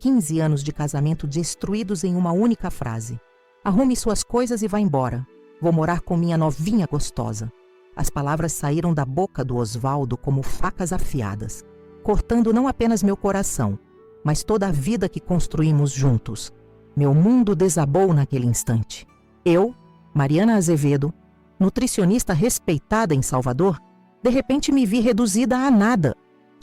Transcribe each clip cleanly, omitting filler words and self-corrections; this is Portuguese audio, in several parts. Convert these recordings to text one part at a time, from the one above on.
15 anos de casamento destruídos em uma única frase. Arrume suas coisas e vá embora. Vou morar com minha novinha gostosa. As palavras saíram da boca do Osvaldo como facas afiadas, cortando não apenas meu coração, mas toda a vida que construímos juntos. Meu mundo desabou naquele instante. Eu, Mariana Azevedo, nutricionista respeitada em Salvador, de repente me vi reduzida a nada,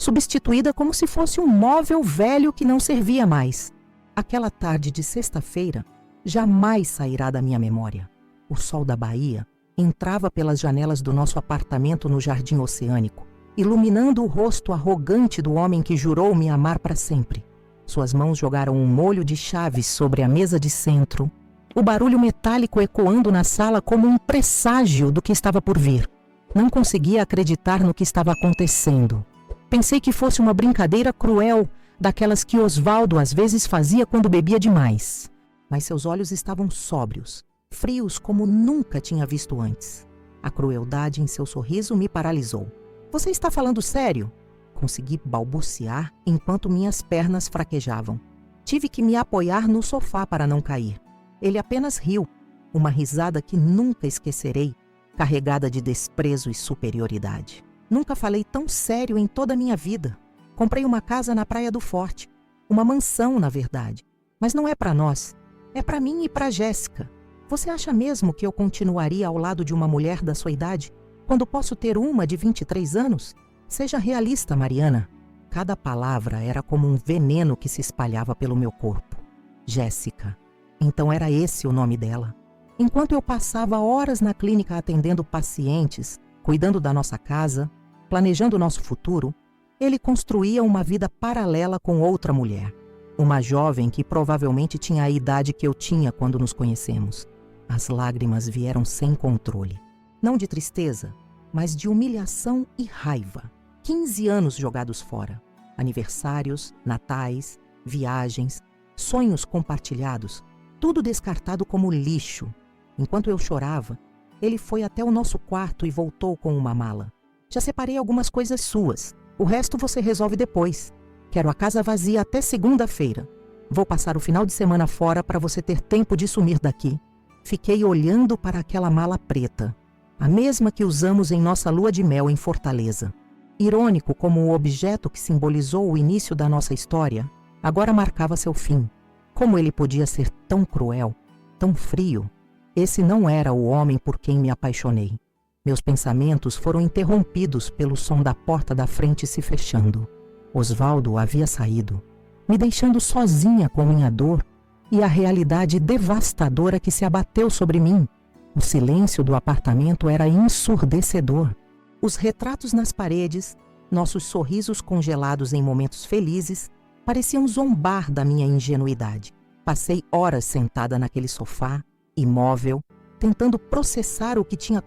substituída como se fosse um móvel velho que não servia mais. Aquela tarde de sexta-feira jamais sairá da minha memória. O sol da Bahia entrava pelas janelas do nosso apartamento no Jardim Oceânico, iluminando o rosto arrogante do homem que jurou me amar para sempre. Suas mãos jogaram um molho de chaves sobre a mesa de centro, o barulho metálico ecoando na sala como um presságio do que estava por vir. Não conseguia acreditar no que estava acontecendo. Pensei que fosse uma brincadeira cruel, daquelas que Osvaldo às vezes fazia quando bebia demais. Mas seus olhos estavam sóbrios, frios como nunca tinha visto antes. A crueldade em seu sorriso me paralisou. Você está falando sério? Consegui balbuciar enquanto minhas pernas fraquejavam. Tive que me apoiar no sofá para não cair. Ele apenas riu, uma risada que nunca esquecerei, carregada de desprezo e superioridade. Nunca falei tão sério em toda a minha vida. Comprei uma casa na Praia do Forte, uma mansão, na verdade. Mas não é para nós, é para mim e para Jéssica. Você acha mesmo que eu continuaria ao lado de uma mulher da sua idade, quando posso ter uma de 23 anos? Seja realista, Mariana. Cada palavra era como um veneno que se espalhava pelo meu corpo. Jéssica. Então era esse o nome dela. Enquanto eu passava horas na clínica atendendo pacientes, cuidando da nossa casa, planejando o nosso futuro, ele construía uma vida paralela com outra mulher. Uma jovem que provavelmente tinha a idade que eu tinha quando nos conhecemos. As lágrimas vieram sem controle. Não de tristeza, mas de humilhação e raiva. 15 anos jogados fora. Aniversários, natais, viagens, sonhos compartilhados, tudo descartado como lixo. Enquanto eu chorava, ele foi até o nosso quarto e voltou com uma mala. Já separei algumas coisas suas. O resto você resolve depois. Quero a casa vazia até segunda-feira. Vou passar o final de semana fora para você ter tempo de sumir daqui. Fiquei olhando para aquela mala preta, a mesma que usamos em nossa lua de mel em Fortaleza. Irônico como o objeto que simbolizou o início da nossa história, agora marcava seu fim. Como ele podia ser tão cruel, tão frio? Esse não era o homem por quem me apaixonei. Meus pensamentos foram interrompidos pelo som da porta da frente se fechando. Osvaldo havia saído, me deixando sozinha com minha dor e a realidade devastadora que se abateu sobre mim. O silêncio do apartamento era ensurdecedor. Os retratos nas paredes, nossos sorrisos congelados em momentos felizes, pareciam zombar da minha ingenuidade. Passei horas sentada naquele sofá, imóvel, tentando processar o que tinha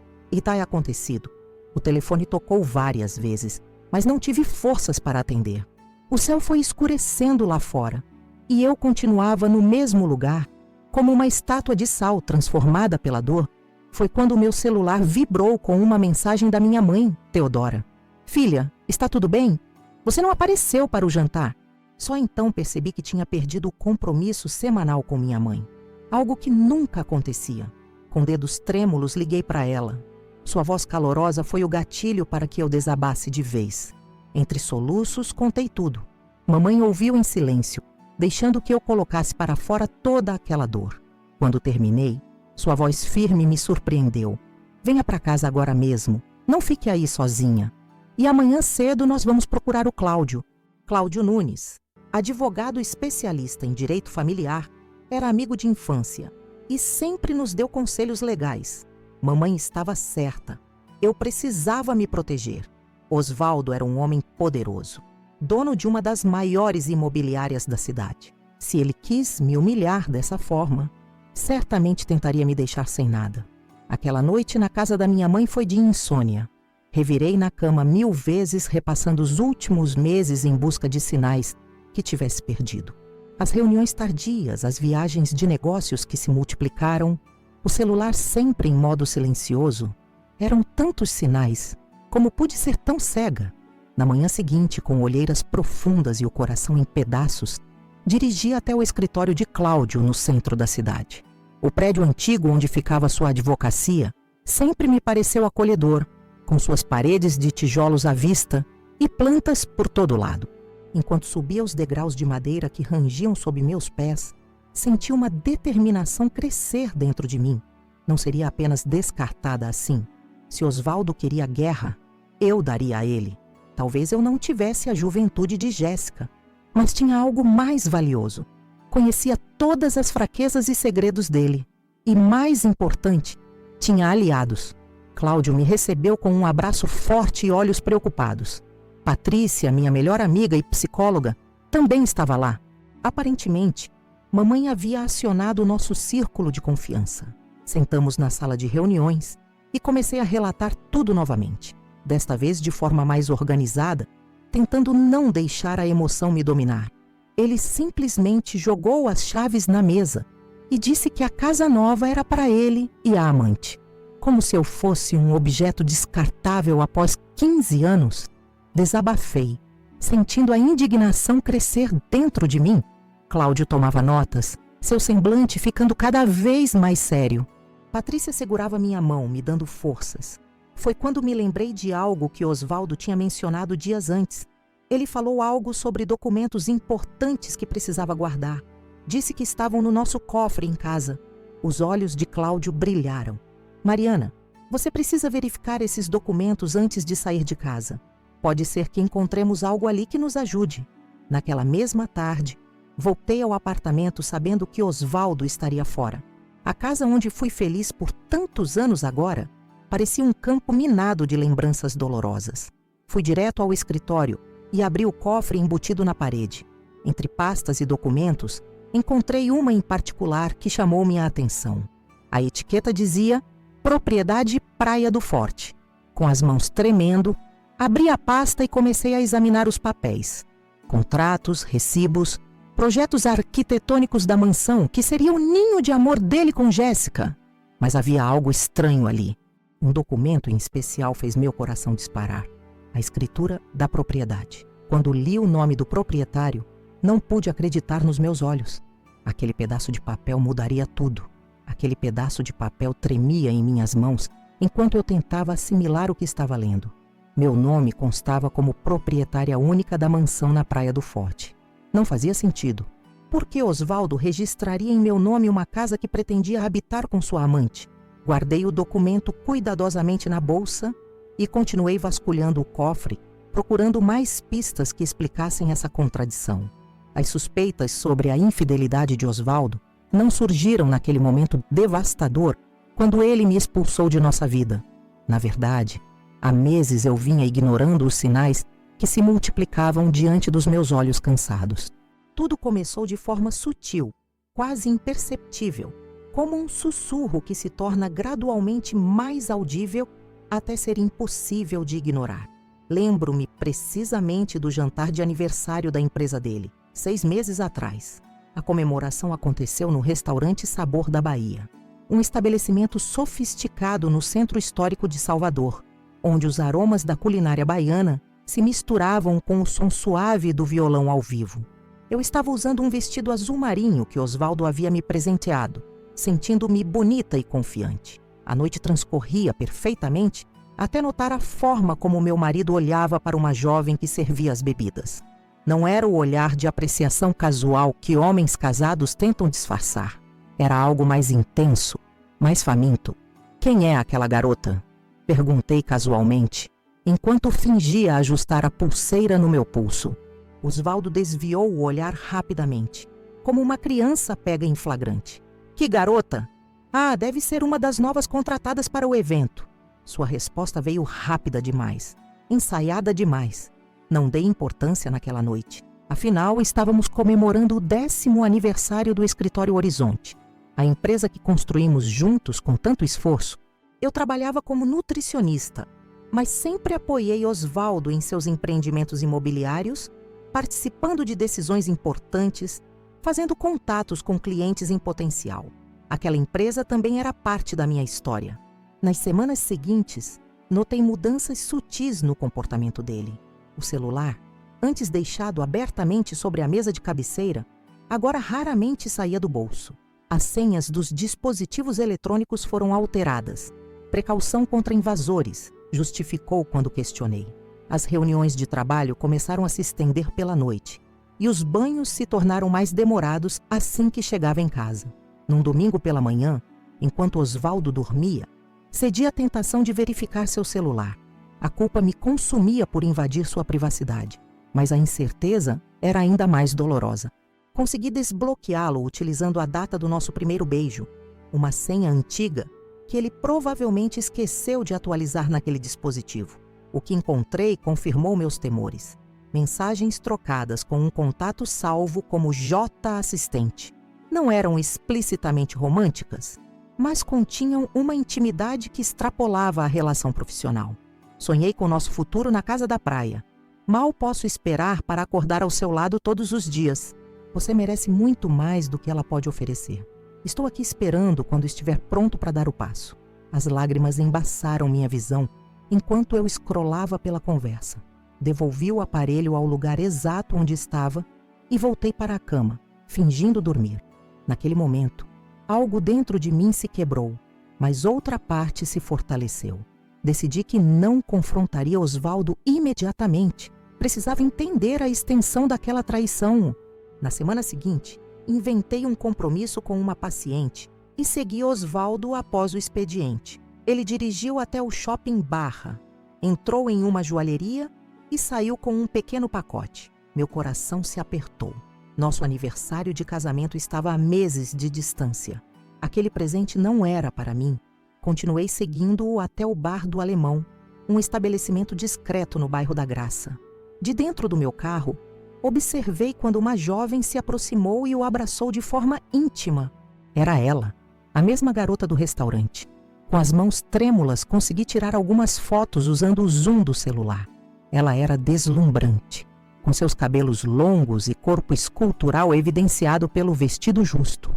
acontecido. O telefone tocou várias vezes, mas não tive forças para atender. O céu foi escurecendo lá fora, e eu continuava no mesmo lugar, como uma estátua de sal transformada pela dor. Foi quando o meu celular vibrou com uma mensagem da minha mãe, Teodora. Filha, está tudo bem? Você não apareceu para o jantar. Só então percebi que tinha perdido o compromisso semanal com minha mãe. Algo que nunca acontecia. Com dedos trêmulos liguei para ela. Sua voz calorosa foi o gatilho para que eu desabasse de vez. Entre soluços, contei tudo. Mamãe ouviu em silêncio, deixando que eu colocasse para fora toda aquela dor. Quando terminei, sua voz firme me surpreendeu. Venha para casa agora mesmo. Não fique aí sozinha. E amanhã cedo nós vamos procurar o Cláudio. Cláudio Nunes, advogado especialista em direito familiar, era amigo de infância e sempre nos deu conselhos legais. Mamãe estava certa. Eu precisava me proteger. Osvaldo era um homem poderoso, dono de uma das maiores imobiliárias da cidade. Se ele quis me humilhar dessa forma, certamente tentaria me deixar sem nada. Aquela noite na casa da minha mãe foi de insônia. Revirei na cama 1000 vezes, repassando os últimos meses em busca de sinais que tivesse perdido. As reuniões tardias, as viagens de negócios que se multiplicaram, o celular sempre em modo silencioso, eram tantos sinais. Como pude ser tão cega? Na manhã seguinte, com olheiras profundas e o coração em pedaços, Dirigi até o escritório de Cláudio, no centro da cidade. O prédio antigo onde ficava sua advocacia sempre me pareceu acolhedor, com suas paredes de tijolos à vista e plantas por todo lado. Enquanto subia os degraus de madeira que rangiam sob meus pés, senti uma determinação crescer dentro de mim. Não seria apenas descartada assim. Se Osvaldo queria guerra, eu daria a ele. Talvez eu não tivesse a juventude de Jéssica, mas tinha algo mais valioso. Conhecia todas as fraquezas e segredos dele. E, mais importante, tinha aliados. Cláudio me recebeu com um abraço forte e olhos preocupados. Patrícia, minha melhor amiga e psicóloga, também estava lá. Aparentemente, mamãe havia acionado o nosso círculo de confiança. Sentamos na sala de reuniões e comecei a relatar tudo novamente. Desta vez de forma mais organizada, tentando não deixar a emoção me dominar. Ele simplesmente jogou as chaves na mesa e disse que a casa nova era para ele e a amante. Como se eu fosse um objeto descartável após 15 anos, desabafei, sentindo a indignação crescer dentro de mim. Cláudio tomava notas, seu semblante ficando cada vez mais sério. Patrícia segurava minha mão, me dando forças. Foi quando me lembrei de algo que Osvaldo tinha mencionado dias antes. Ele falou algo sobre documentos importantes que precisava guardar. Disse que estavam no nosso cofre em casa. Os olhos de Cláudio brilharam. Mariana, você precisa verificar esses documentos antes de sair de casa. Pode ser que encontremos algo ali que nos ajude. Naquela mesma tarde, voltei ao apartamento sabendo que Osvaldo estaria fora. A casa onde fui feliz por tantos anos agora parecia um campo minado de lembranças dolorosas. Fui direto ao escritório e abri o cofre embutido na parede. Entre pastas e documentos, encontrei uma em particular que chamou minha atenção. A etiqueta dizia Propriedade Praia do Forte. Com as mãos tremendo, abri a pasta e comecei a examinar os papéis. Contratos, recibos, projetos arquitetônicos da mansão, que seria o ninho de amor dele com Jéssica. Mas havia algo estranho ali. Um documento em especial fez meu coração disparar. A escritura da propriedade. Quando li o nome do proprietário, não pude acreditar nos meus olhos. Aquele pedaço de papel mudaria tudo. Aquele pedaço de papel tremia em minhas mãos enquanto eu tentava assimilar o que estava lendo. Meu nome constava como proprietária única da mansão na Praia do Forte. Não fazia sentido. Por que Osvaldo registraria em meu nome uma casa que pretendia habitar com sua amante? Guardei o documento cuidadosamente na bolsa e continuei vasculhando o cofre, procurando mais pistas que explicassem essa contradição. As suspeitas sobre a infidelidade de Osvaldo não surgiram naquele momento devastador quando ele me expulsou de nossa vida. Na verdade, há meses eu vinha ignorando os sinais que se multiplicavam diante dos meus olhos cansados. Tudo começou de forma sutil, quase imperceptível, como um sussurro que se torna gradualmente mais audível até ser impossível de ignorar. Lembro-me precisamente do jantar de aniversário da empresa dele, 6 meses atrás. A comemoração aconteceu no restaurante Sabor da Bahia, um estabelecimento sofisticado no centro histórico de Salvador, onde os aromas da culinária baiana se misturavam com o som suave do violão ao vivo. Eu estava usando um vestido azul marinho que Osvaldo havia me presenteado, sentindo-me bonita e confiante. A noite transcorria perfeitamente até notar a forma como meu marido olhava para uma jovem que servia as bebidas. Não era o olhar de apreciação casual que homens casados tentam disfarçar. Era algo mais intenso, mais faminto. Quem é aquela garota? Perguntei casualmente, enquanto fingia ajustar a pulseira no meu pulso. Osvaldo desviou o olhar rapidamente, como uma criança pega em flagrante. Que garota? Ah, deve ser uma das novas contratadas para o evento. Sua resposta veio rápida demais, ensaiada demais. Não dei importância naquela noite. Afinal, estávamos comemorando o 10º aniversário do Escritório Horizonte. A empresa que construímos juntos com tanto esforço. Eu trabalhava como nutricionista, mas sempre apoiei Osvaldo em seus empreendimentos imobiliários, participando de decisões importantes, fazendo contatos com clientes em potencial. Aquela empresa também era parte da minha história. Nas semanas seguintes, notei mudanças sutis no comportamento dele. O celular, antes deixado abertamente sobre a mesa de cabeceira, agora raramente saía do bolso. As senhas dos dispositivos eletrônicos foram alteradas. Precaução contra invasores, justificou quando questionei. As reuniões de trabalho começaram a se estender pela noite, e os banhos se tornaram mais demorados assim que chegava em casa. Num domingo pela manhã, enquanto Osvaldo dormia, cedi à tentação de verificar seu celular. A culpa me consumia por invadir sua privacidade, mas a incerteza era ainda mais dolorosa. Consegui desbloqueá-lo utilizando a data do nosso primeiro beijo, uma senha antiga que ele provavelmente esqueceu de atualizar naquele dispositivo. O que encontrei confirmou meus temores. Mensagens trocadas com um contato salvo como J Assistente. Não eram explicitamente românticas, mas continham uma intimidade que extrapolava a relação profissional. Sonhei com nosso futuro na casa da praia. Mal posso esperar para acordar ao seu lado todos os dias. Você merece muito mais do que ela pode oferecer. Estou aqui esperando quando estiver pronto para dar o passo. As lágrimas embaçaram minha visão enquanto eu escrolava pela conversa. Devolvi o aparelho ao lugar exato onde estava e voltei para a cama, fingindo dormir. Naquele momento, algo dentro de mim se quebrou, mas outra parte se fortaleceu. Decidi que não confrontaria Osvaldo imediatamente. Precisava entender a extensão daquela traição. Na semana seguinte, inventei um compromisso com uma paciente e segui Osvaldo após o expediente. Ele dirigiu até o shopping Barra, entrou em uma joalheria e saiu com um pequeno pacote. Meu coração se apertou. Nosso aniversário de casamento estava a meses de distância. Aquele presente não era para mim. Continuei seguindo-o até o Bar do Alemão, um estabelecimento discreto no bairro da Graça. De dentro do meu carro, observei quando uma jovem se aproximou e o abraçou de forma íntima. Era ela, a mesma garota do restaurante. Com as mãos trêmulas, consegui tirar algumas fotos usando o zoom do celular. Ela era deslumbrante, com seus cabelos longos e corpo escultural evidenciado pelo vestido justo.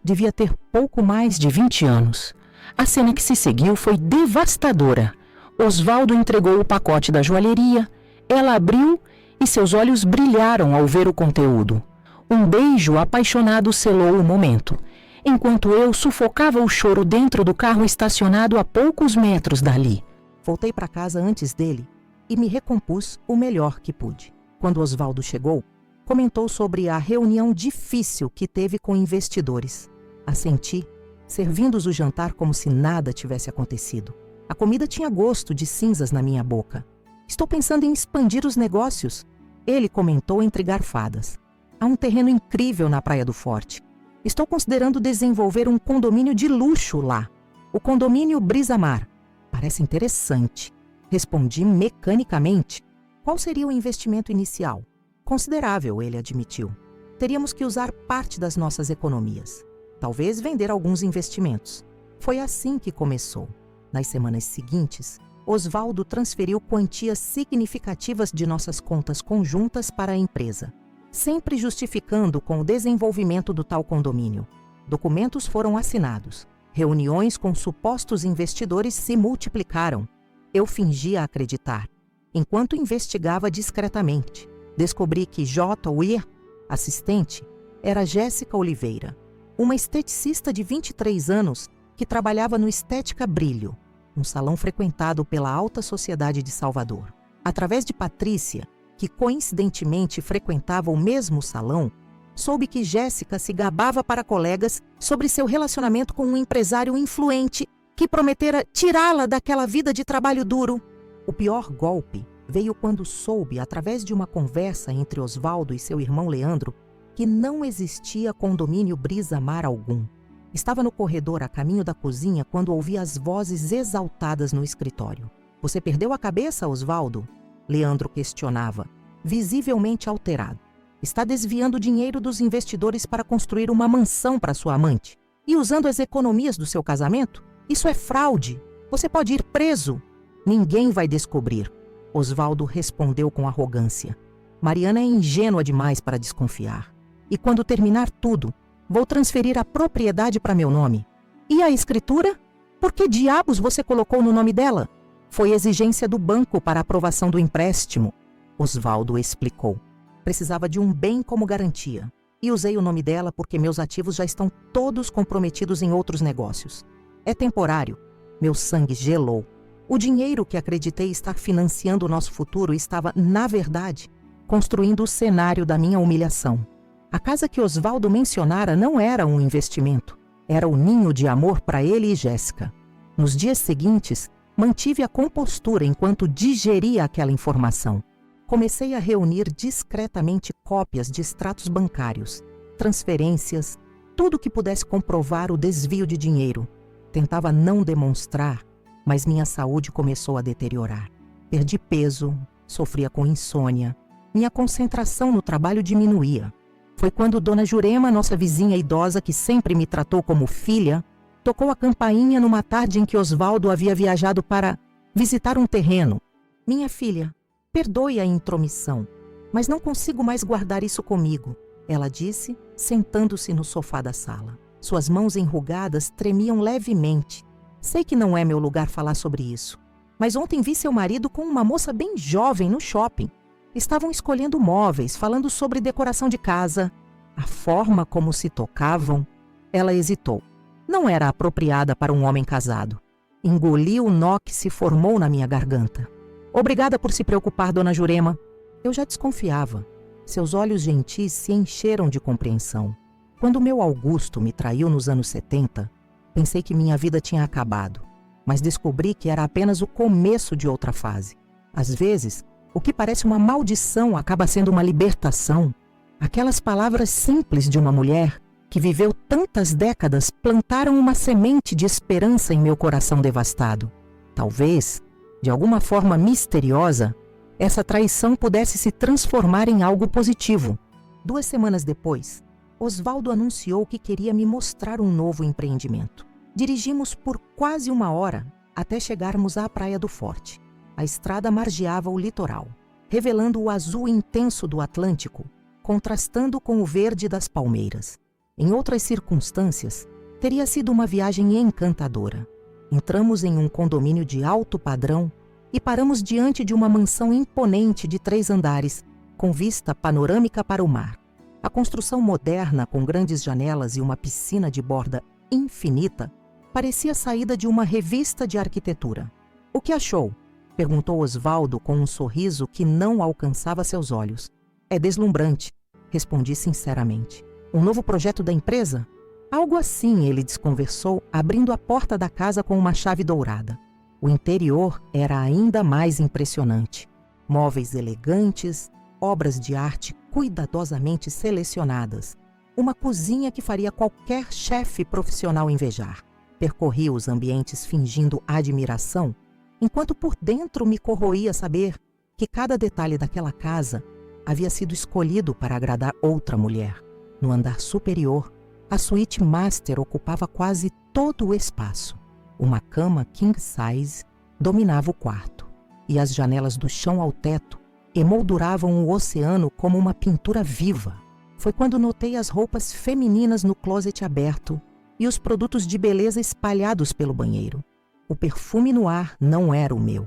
Devia ter pouco mais de 20 anos. A cena que se seguiu foi devastadora. Osvaldo entregou o pacote da joalheria, ela abriu e seus olhos brilharam ao ver o conteúdo. Um beijo apaixonado selou o momento, enquanto eu sufocava o choro dentro do carro estacionado a poucos metros dali. Voltei para casa antes dele e me recompus o melhor que pude. Quando Osvaldo chegou, comentou sobre a reunião difícil que teve com investidores. Assenti, servindo-os o jantar como se nada tivesse acontecido. A comida tinha gosto de cinzas na minha boca. Estou pensando em expandir os negócios, ele comentou entre garfadas. Há um terreno incrível na Praia do Forte. Estou considerando desenvolver um condomínio de luxo lá. O condomínio Brisa Mar. Parece interessante. Respondi mecanicamente. Qual seria o investimento inicial? Considerável, ele admitiu. Teríamos que usar parte das nossas economias. Talvez vender alguns investimentos. Foi assim que começou. Nas semanas seguintes, Osvaldo transferiu quantias significativas de nossas contas conjuntas para a empresa, sempre justificando com o desenvolvimento do tal condomínio. Documentos foram assinados. Reuniões com supostos investidores se multiplicaram. Eu fingia acreditar. Enquanto investigava discretamente, descobri que J.W., assistente, era Jéssica Oliveira, uma esteticista de 23 anos que trabalhava no Estética Brilho, um salão frequentado pela alta sociedade de Salvador. Através de Patrícia, que coincidentemente frequentava o mesmo salão, soube que Jéssica se gabava para colegas sobre seu relacionamento com um empresário influente que prometera tirá-la daquela vida de trabalho duro. O pior golpe veio quando soube, através de uma conversa entre Osvaldo e seu irmão Leandro, que não existia condomínio Brisa Mar algum. Estava no corredor a caminho da cozinha quando ouvi as vozes exaltadas no escritório. "Você perdeu a cabeça, Osvaldo?" Leandro questionava, visivelmente alterado. "Está desviando dinheiro dos investidores para construir uma mansão para sua amante? E usando as economias do seu casamento? Isso é fraude. Você pode ir preso." "Ninguém vai descobrir." Osvaldo respondeu com arrogância. "Mariana é ingênua demais para desconfiar. E quando terminar tudo, vou transferir a propriedade para meu nome." "E a escritura? Por que diabos você colocou no nome dela?" "Foi exigência do banco para aprovação do empréstimo." Osvaldo explicou. "Precisava de um bem como garantia. E usei o nome dela porque meus ativos já estão todos comprometidos em outros negócios. É temporário. Meu sangue gelou. O dinheiro que acreditei estar financiando o nosso futuro estava, na verdade, construindo o cenário da minha humilhação. A casa que Osvaldo mencionara não era um investimento. Era o ninho de amor para ele e Jéssica. Nos dias seguintes, mantive a compostura enquanto digeria aquela informação. Comecei a reunir discretamente cópias de extratos bancários, transferências, tudo que pudesse comprovar o desvio de dinheiro. Tentava não demonstrar, mas minha saúde começou a deteriorar. Perdi peso, sofria com insônia, minha concentração no trabalho diminuía. Foi quando Dona Jurema, nossa vizinha idosa que sempre me tratou como filha, tocou a campainha numa tarde em que Osvaldo havia viajado para visitar um terreno. Minha filha, perdoe a intromissão, mas não consigo mais guardar isso comigo, ela disse, sentando-se no sofá da sala. Suas mãos enrugadas tremiam levemente. Sei que não é meu lugar falar sobre isso, mas ontem vi seu marido com uma moça bem jovem no shopping. Estavam escolhendo móveis, falando sobre decoração de casa. A forma como se tocavam, ela hesitou. Não era apropriada para um homem casado. Engoli o nó que se formou na minha garganta. Obrigada por se preocupar, Dona Jurema. Eu já desconfiava. Seus olhos gentis se encheram de compreensão. Quando meu Augusto me traiu nos anos 70, pensei que minha vida tinha acabado, mas descobri que era apenas o começo de outra fase. Às vezes, o que parece uma maldição acaba sendo uma libertação. Aquelas palavras simples de uma mulher que viveu tantas décadas plantaram uma semente de esperança em meu coração devastado. Talvez, de alguma forma misteriosa, essa traição pudesse se transformar em algo positivo. 2 semanas depois, Osvaldo anunciou que queria me mostrar um novo empreendimento. Dirigimos por quase 1 hora até chegarmos à Praia do Forte. A estrada margeava o litoral, revelando o azul intenso do Atlântico, contrastando com o verde das palmeiras. Em outras circunstâncias, teria sido uma viagem encantadora. Entramos em um condomínio de alto padrão e paramos diante de uma mansão imponente de 3 andares, com vista panorâmica para o mar. A construção moderna, com grandes janelas e uma piscina de borda infinita, parecia saída de uma revista de arquitetura. O que achou? Perguntou Osvaldo com um sorriso que não alcançava seus olhos. É deslumbrante, respondi sinceramente. Um novo projeto da empresa? Algo assim, ele desconversou, abrindo a porta da casa com uma chave dourada. O interior era ainda mais impressionante. Móveis elegantes, obras de arte cuidadosamente selecionadas. Uma cozinha que faria qualquer chefe profissional invejar. Percorri os ambientes fingindo admiração, enquanto por dentro me corroía saber que cada detalhe daquela casa havia sido escolhido para agradar outra mulher. No andar superior, a suíte master ocupava quase todo o espaço. Uma cama king size dominava o quarto, e as janelas do chão ao teto emolduravam o oceano como uma pintura viva. Foi quando notei as roupas femininas no closet aberto e os produtos de beleza espalhados pelo banheiro. O perfume no ar não era o meu.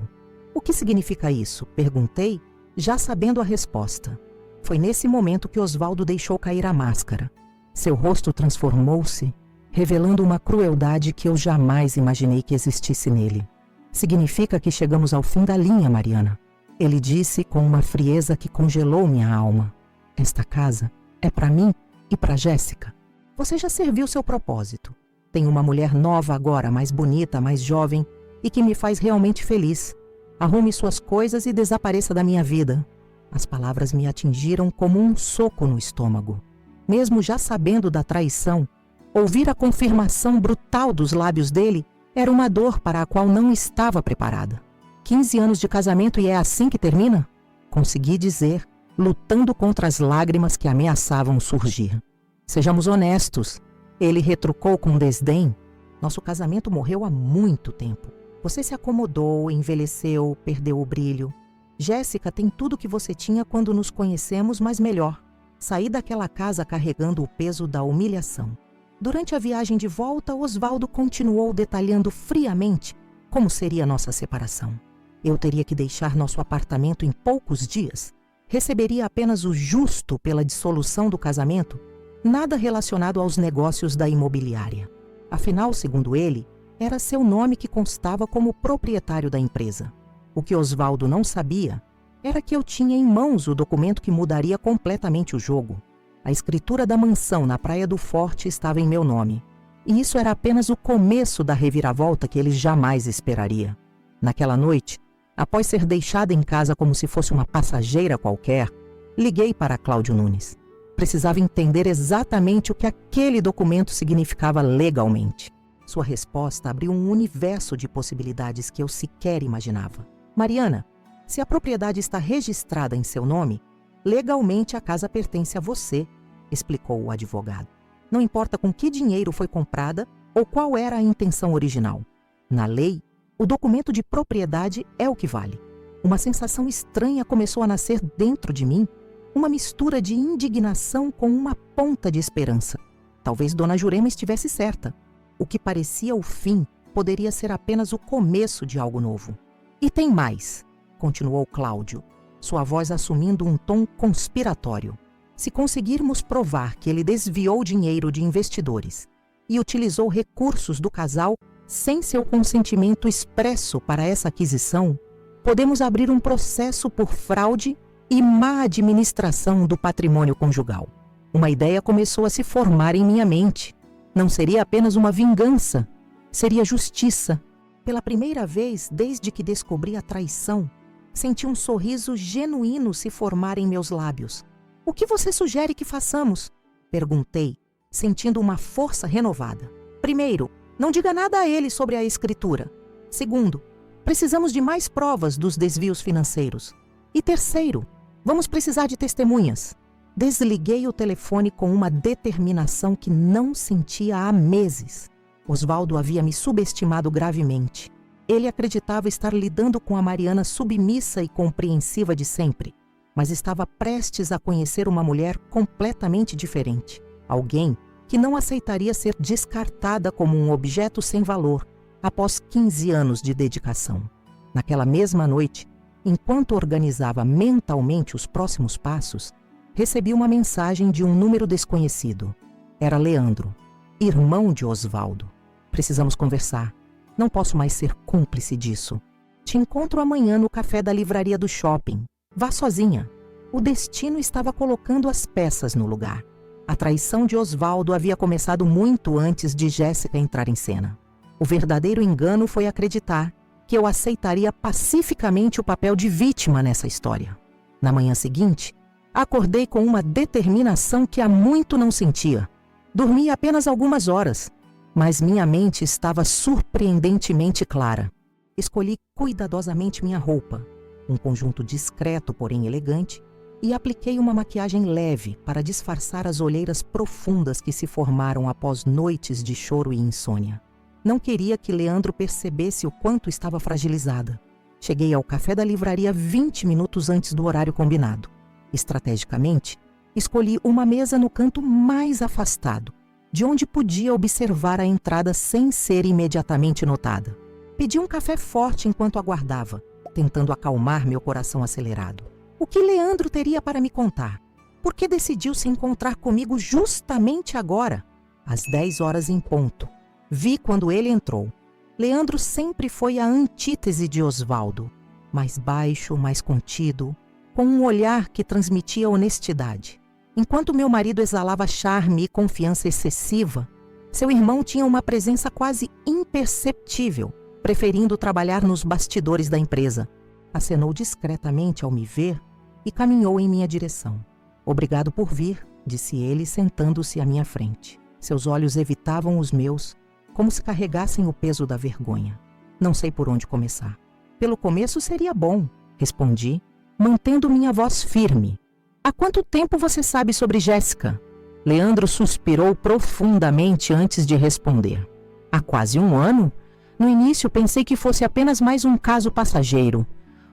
O que significa isso? Perguntei, já sabendo a resposta. Foi nesse momento que Osvaldo deixou cair a máscara. Seu rosto transformou-se, revelando uma crueldade que eu jamais imaginei que existisse nele. Significa que chegamos ao fim da linha, Mariana. Ele disse com uma frieza que congelou minha alma. Esta casa é para mim e para Jéssica. Você já serviu seu propósito. Tenho uma mulher nova agora, mais bonita, mais jovem e que me faz realmente feliz. Arrume suas coisas e desapareça da minha vida. As palavras me atingiram como um soco no estômago. Mesmo já sabendo da traição, ouvir a confirmação brutal dos lábios dele era uma dor para a qual não estava preparada. 15 anos de casamento e é assim que termina? Consegui dizer, lutando contra as lágrimas que ameaçavam surgir. Sejamos honestos, ele retrucou com desdém. Nosso casamento morreu há muito tempo. Você se acomodou, envelheceu, perdeu o brilho. Jéssica tem tudo o que você tinha quando nos conhecemos, mas melhor. Saí daquela casa carregando o peso da humilhação. Durante a viagem de volta, Osvaldo continuou detalhando friamente como seria nossa separação. Eu teria que deixar nosso apartamento em poucos dias. Receberia apenas o justo pela dissolução do casamento Nada relacionado aos negócios da imobiliária. Afinal, segundo ele, era seu nome que constava como proprietário da empresa. O que Osvaldo não sabia era que eu tinha em mãos o documento que mudaria completamente o jogo. A escritura da mansão na Praia do Forte estava em meu nome. E isso era apenas o começo da reviravolta que ele jamais esperaria. Naquela noite, após ser deixada em casa como se fosse uma passageira qualquer, liguei para Cláudio Nunes. Precisava entender exatamente o que aquele documento significava legalmente. Sua resposta abriu um universo de possibilidades que eu sequer imaginava. Mariana, se a propriedade está registrada em seu nome, legalmente a casa pertence a você, explicou o advogado. Não importa com que dinheiro foi comprada ou qual era a intenção original. Na lei, o documento de propriedade é o que vale. Uma sensação estranha começou a nascer dentro de mim, uma mistura de indignação com uma ponta de esperança. Talvez Dona Jurema estivesse certa. O que parecia o fim poderia ser apenas o começo de algo novo. E tem mais, continuou Cláudio, sua voz assumindo um tom conspiratório. Se conseguirmos provar que ele desviou dinheiro de investidores e utilizou recursos do casal sem seu consentimento expresso para essa aquisição, podemos abrir um processo por fraude e má administração do patrimônio conjugal. Uma ideia começou a se formar em minha mente. Não seria apenas uma vingança, seria justiça. Pela primeira vez desde que descobri a traição, senti um sorriso genuíno se formar em meus lábios. O que você sugere que façamos? Perguntei, sentindo uma força renovada. Primeiro, não diga nada a ele sobre a escritura. Segundo, precisamos de mais provas dos desvios financeiros. E terceiro, vamos precisar de testemunhas. Desliguei o telefone com uma determinação que não sentia há meses. Osvaldo havia me subestimado gravemente. Ele acreditava estar lidando com a Mariana submissa e compreensiva de sempre, mas estava prestes a conhecer uma mulher completamente diferente. Alguém que não aceitaria ser descartada como um objeto sem valor após 15 anos de dedicação. Naquela mesma noite, enquanto organizava mentalmente os próximos passos, recebi uma mensagem de um número desconhecido. Era Leandro, irmão de Osvaldo. Precisamos conversar. Não posso mais ser cúmplice disso. Te encontro amanhã no café da livraria do shopping. Vá sozinha. O destino estava colocando as peças no lugar. A traição de Osvaldo havia começado muito antes de Jéssica entrar em cena. O verdadeiro engano foi acreditar que eu aceitaria pacificamente o papel de vítima nessa história. Na manhã seguinte, acordei com uma determinação que há muito não sentia. Dormi apenas algumas horas, mas minha mente estava surpreendentemente clara. Escolhi cuidadosamente minha roupa, um conjunto discreto, porém elegante, e apliquei uma maquiagem leve para disfarçar as olheiras profundas que se formaram após noites de choro e insônia. Não queria que Leandro percebesse o quanto estava fragilizada. Cheguei ao café da livraria 20 minutos antes do horário combinado. Estrategicamente, escolhi uma mesa no canto mais afastado, de onde podia observar a entrada sem ser imediatamente notada. Pedi um café forte enquanto aguardava, tentando acalmar meu coração acelerado. O que Leandro teria para me contar? Por que decidiu se encontrar comigo justamente agora? Às 10 horas em ponto. Vi quando ele entrou. Leandro sempre foi a antítese de Osvaldo. Mais baixo, mais contido, com um olhar que transmitia honestidade. Enquanto meu marido exalava charme e confiança excessiva, seu irmão tinha uma presença quase imperceptível, preferindo trabalhar nos bastidores da empresa. Acenou discretamente ao me ver e caminhou em minha direção. Obrigado por vir, disse ele, sentando-se à minha frente. Seus olhos evitavam os meus, como se carregassem o peso da vergonha. Não sei por onde começar. Pelo começo seria bom, respondi, mantendo minha voz firme. Há quanto tempo você sabe sobre Jéssica? Leandro suspirou profundamente antes de responder. Há quase 1 ano. No início pensei que fosse apenas mais um caso passageiro.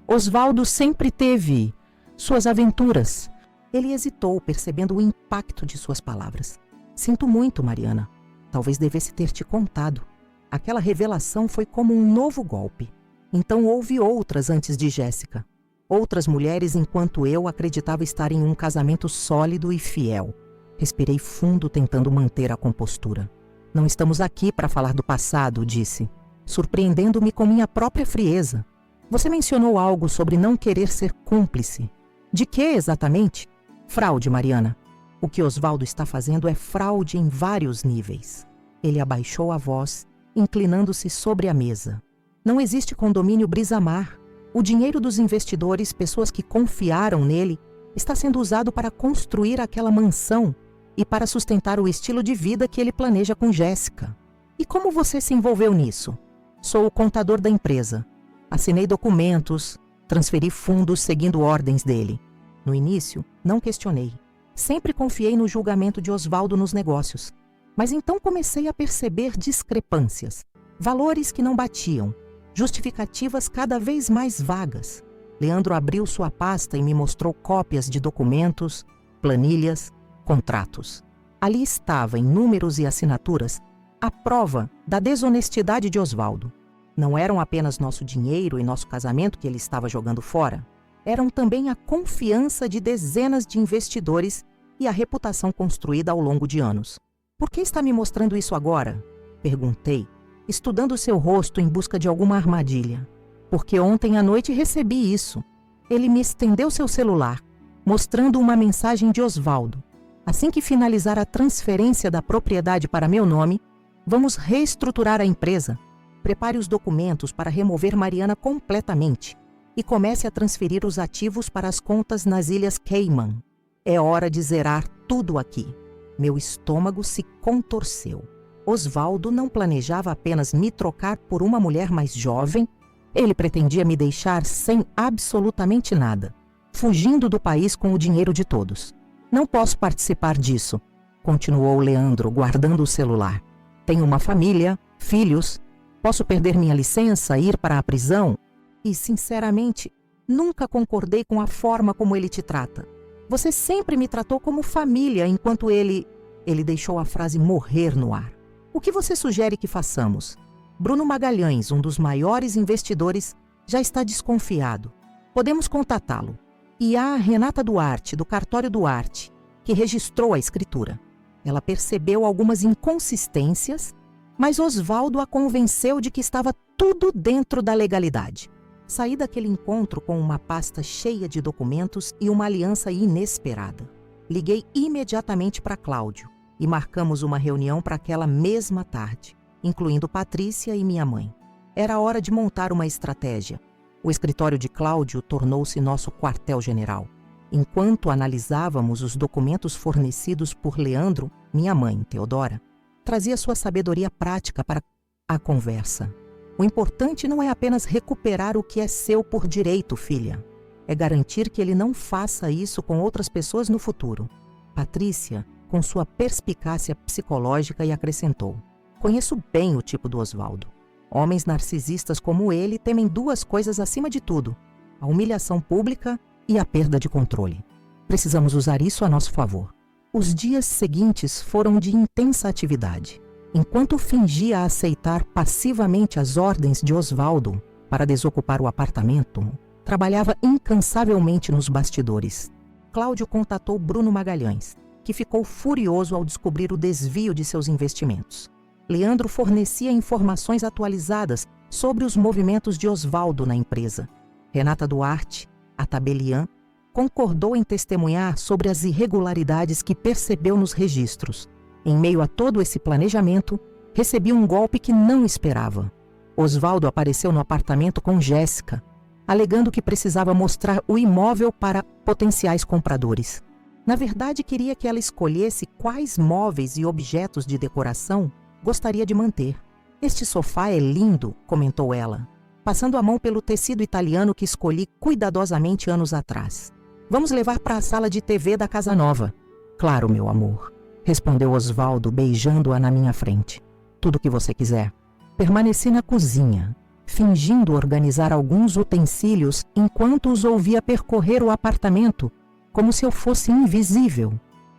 Osvaldo sempre teve suas aventuras. Ele hesitou, percebendo o impacto de suas palavras. Sinto muito, Mariana. Talvez devesse ter te contado. Aquela revelação foi como um novo golpe. Então houve outras antes de Jéssica. Outras mulheres enquanto eu acreditava estar em um casamento sólido e fiel. Respirei fundo, tentando manter a compostura. Não estamos aqui para falar do passado, disse, surpreendendo-me com minha própria frieza. Você mencionou algo sobre não querer ser cúmplice. De que exatamente? Fraude, Mariana. O que Osvaldo está fazendo é fraude em vários níveis. Ele abaixou a voz, inclinando-se sobre a mesa. Não existe condomínio Brisamar. O dinheiro dos investidores, pessoas que confiaram nele, está sendo usado para construir aquela mansão e para sustentar o estilo de vida que ele planeja com Jéssica. E como você se envolveu nisso? Sou o contador da empresa. Assinei documentos, transferi fundos seguindo ordens dele. No início, não questionei. Sempre confiei no julgamento de Osvaldo nos negócios. Mas então comecei a perceber discrepâncias, valores que não batiam, justificativas cada vez mais vagas. Leandro abriu sua pasta e me mostrou cópias de documentos, planilhas, contratos. Ali estava, em números e assinaturas, a prova da desonestidade de Osvaldo. Não eram apenas nosso dinheiro e nosso casamento que ele estava jogando fora. Eram também a confiança de dezenas de investidores e a reputação construída ao longo de anos. Por que está me mostrando isso agora? Perguntei, estudando seu rosto em busca de alguma armadilha. Porque ontem à noite recebi isso. Ele me estendeu seu celular, mostrando uma mensagem de Osvaldo. Assim que finalizar a transferência da propriedade para meu nome, vamos reestruturar a empresa. Prepare os documentos para remover Mariana completamente e comece a transferir os ativos para as contas nas Ilhas Cayman. É hora de zerar tudo aqui. Meu estômago se contorceu. Osvaldo não planejava apenas me trocar por uma mulher mais jovem, ele pretendia me deixar sem absolutamente nada, fugindo do país com o dinheiro de todos. Não posso participar disso, continuou Leandro, guardando o celular. Tenho uma família, filhos, posso perder minha licença, ir para a prisão? E, sinceramente, nunca concordei com a forma como ele te trata. Você sempre me tratou como família, enquanto ele deixou a frase morrer no ar. O que você sugere que façamos? Bruno Magalhães, um dos maiores investidores, já está desconfiado. Podemos contatá-lo. E há a Renata Duarte, do Cartório Duarte, que registrou a escritura. Ela percebeu algumas inconsistências, mas Osvaldo a convenceu de que estava tudo dentro da legalidade. Saí daquele encontro com uma pasta cheia de documentos e uma aliança inesperada. Liguei imediatamente para Cláudio e marcamos uma reunião para aquela mesma tarde, incluindo Patrícia e minha mãe. Era hora de montar uma estratégia. O escritório de Cláudio tornou-se nosso quartel-general. Enquanto analisávamos os documentos fornecidos por Leandro, minha mãe, Teodora, trazia sua sabedoria prática para a conversa. O importante não é apenas recuperar o que é seu por direito, filha. É garantir que ele não faça isso com outras pessoas no futuro. Patrícia, com sua perspicácia psicológica, e acrescentou: conheço bem o tipo do Osvaldo. Homens narcisistas como ele temem duas coisas acima de tudo: a humilhação pública e a perda de controle. Precisamos usar isso a nosso favor. Os dias seguintes foram de intensa atividade. Enquanto fingia aceitar passivamente as ordens de Osvaldo para desocupar o apartamento, trabalhava incansavelmente nos bastidores. Cláudio contatou Bruno Magalhães, que ficou furioso ao descobrir o desvio de seus investimentos. Leandro fornecia informações atualizadas sobre os movimentos de Osvaldo na empresa. Renata Duarte, a tabeliã, concordou em testemunhar sobre as irregularidades que percebeu nos registros. Em meio a todo esse planejamento, recebi um golpe que não esperava. Osvaldo apareceu no apartamento com Jéssica, alegando que precisava mostrar o imóvel para potenciais compradores. Na verdade, queria que ela escolhesse quais móveis e objetos de decoração gostaria de manter. Este sofá é lindo, comentou ela, passando a mão pelo tecido italiano que escolhi cuidadosamente anos atrás. Vamos levar para a sala de TV da Casa Nova. Claro, meu amor, respondeu Osvaldo, beijando-a na minha frente. Tudo o que você quiser. Permaneci na cozinha, fingindo organizar alguns utensílios enquanto os ouvia percorrer o apartamento, como se eu fosse invisível.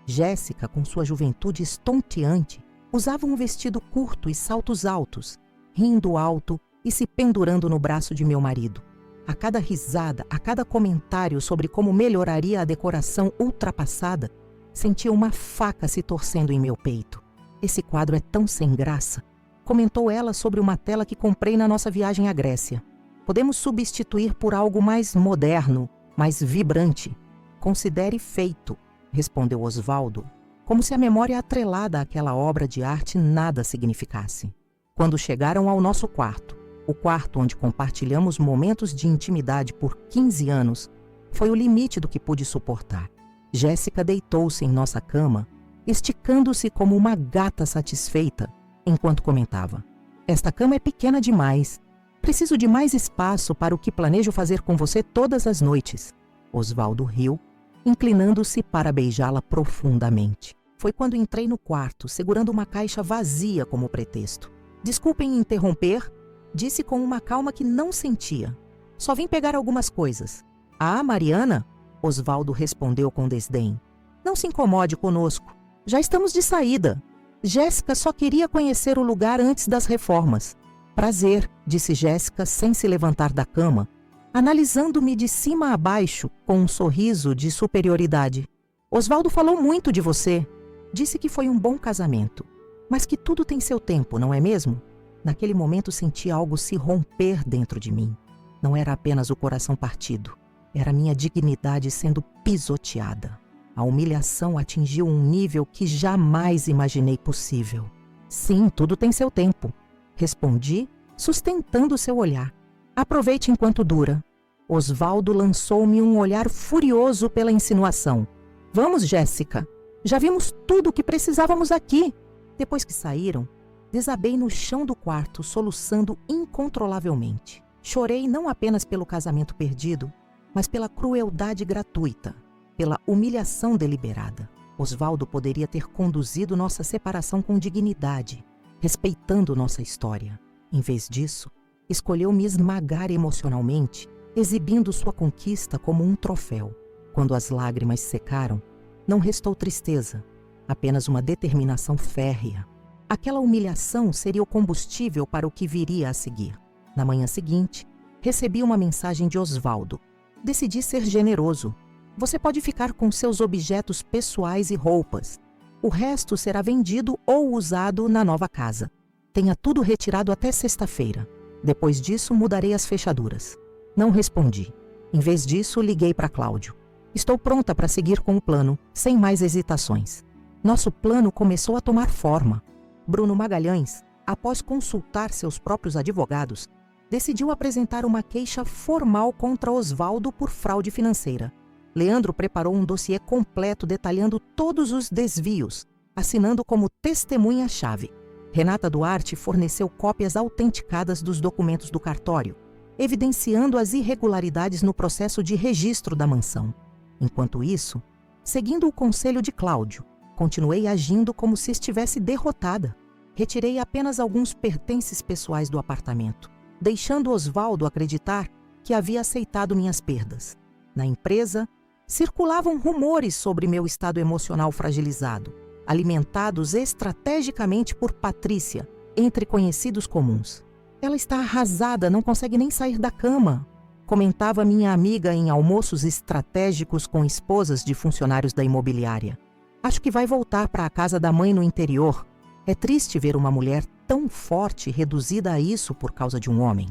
Jéssica, com sua juventude estonteante, usava um vestido curto e saltos altos, rindo alto e se pendurando no braço de meu marido. A cada risada, a cada comentário sobre como melhoraria a decoração ultrapassada, Sentia uma faca se torcendo em meu peito. Esse quadro é tão sem graça, comentou ela sobre uma tela que comprei na nossa viagem à Grécia. Podemos substituir por algo mais moderno, mais vibrante. Considere feito, respondeu Osvaldo, como se a memória atrelada àquela obra de arte nada significasse. Quando chegaram ao nosso quarto, o quarto onde compartilhamos momentos de intimidade por 15 anos, foi o limite do que pude suportar. Jéssica deitou-se em nossa cama, esticando-se como uma gata satisfeita, enquanto comentava: "Esta cama é pequena demais. Preciso de mais espaço para o que planejo fazer com você todas as noites." Osvaldo riu, inclinando-se para beijá-la profundamente. Foi quando entrei no quarto, segurando uma caixa vazia como pretexto. "Desculpem interromper", disse com uma calma que não sentia. "Só vim pegar algumas coisas." "Ah, Mariana?" Osvaldo respondeu com desdém. "Não se incomode conosco. Já estamos de saída. Jéssica só queria conhecer o lugar antes das reformas." "Prazer", disse Jéssica sem se levantar da cama, analisando-me de cima a baixo com um sorriso de superioridade. "Osvaldo falou muito de você. Disse que foi um bom casamento, mas que tudo tem seu tempo, não é mesmo?" Naquele momento senti algo se romper dentro de mim. Não era apenas o coração partido, era minha dignidade sendo pisoteada. A humilhação atingiu um nível que jamais imaginei possível. "Sim, tudo tem seu tempo", respondi, sustentando seu olhar. "Aproveite enquanto dura." Osvaldo lançou-me um olhar furioso pela insinuação. "Vamos, Jéssica. Já vimos tudo o que precisávamos aqui." Depois que saíram, desabei no chão do quarto, soluçando incontrolavelmente. Chorei não apenas pelo casamento perdido, mas pela crueldade gratuita, pela humilhação deliberada. Osvaldo poderia ter conduzido nossa separação com dignidade, respeitando nossa história. Em vez disso, escolheu me esmagar emocionalmente, exibindo sua conquista como um troféu. Quando as lágrimas secaram, não restou tristeza, apenas uma determinação férrea. Aquela humilhação seria o combustível para o que viria a seguir. Na manhã seguinte, recebi uma mensagem de Osvaldo. "Decidi ser generoso. Você pode ficar com seus objetos pessoais e roupas. O resto será vendido ou usado na nova casa. Tenha tudo retirado até sexta-feira. Depois disso, mudarei as fechaduras." Não respondi. Em vez disso, liguei para Cláudio. "Estou pronta para seguir com o plano, sem mais hesitações." Nosso plano começou a tomar forma. Bruno Magalhães, após consultar seus próprios advogados, decidiu apresentar uma queixa formal contra Osvaldo por fraude financeira. Leandro preparou um dossiê completo detalhando todos os desvios, assinando como testemunha-chave. Renata Duarte forneceu cópias autenticadas dos documentos do cartório, evidenciando as irregularidades no processo de registro da mansão. Enquanto isso, seguindo o conselho de Cláudio, continuei agindo como se estivesse derrotada. Retirei apenas alguns pertences pessoais do apartamento, deixando Osvaldo acreditar que havia aceitado minhas perdas. Na empresa, circulavam rumores sobre meu estado emocional fragilizado, alimentados estrategicamente por Patrícia, entre conhecidos comuns. "Ela está arrasada, não consegue nem sair da cama", comentava minha amiga em almoços estratégicos com esposas de funcionários da imobiliária. "Acho que vai voltar para a casa da mãe no interior. É triste ver uma mulher tão forte reduzida a isso por causa de um homem."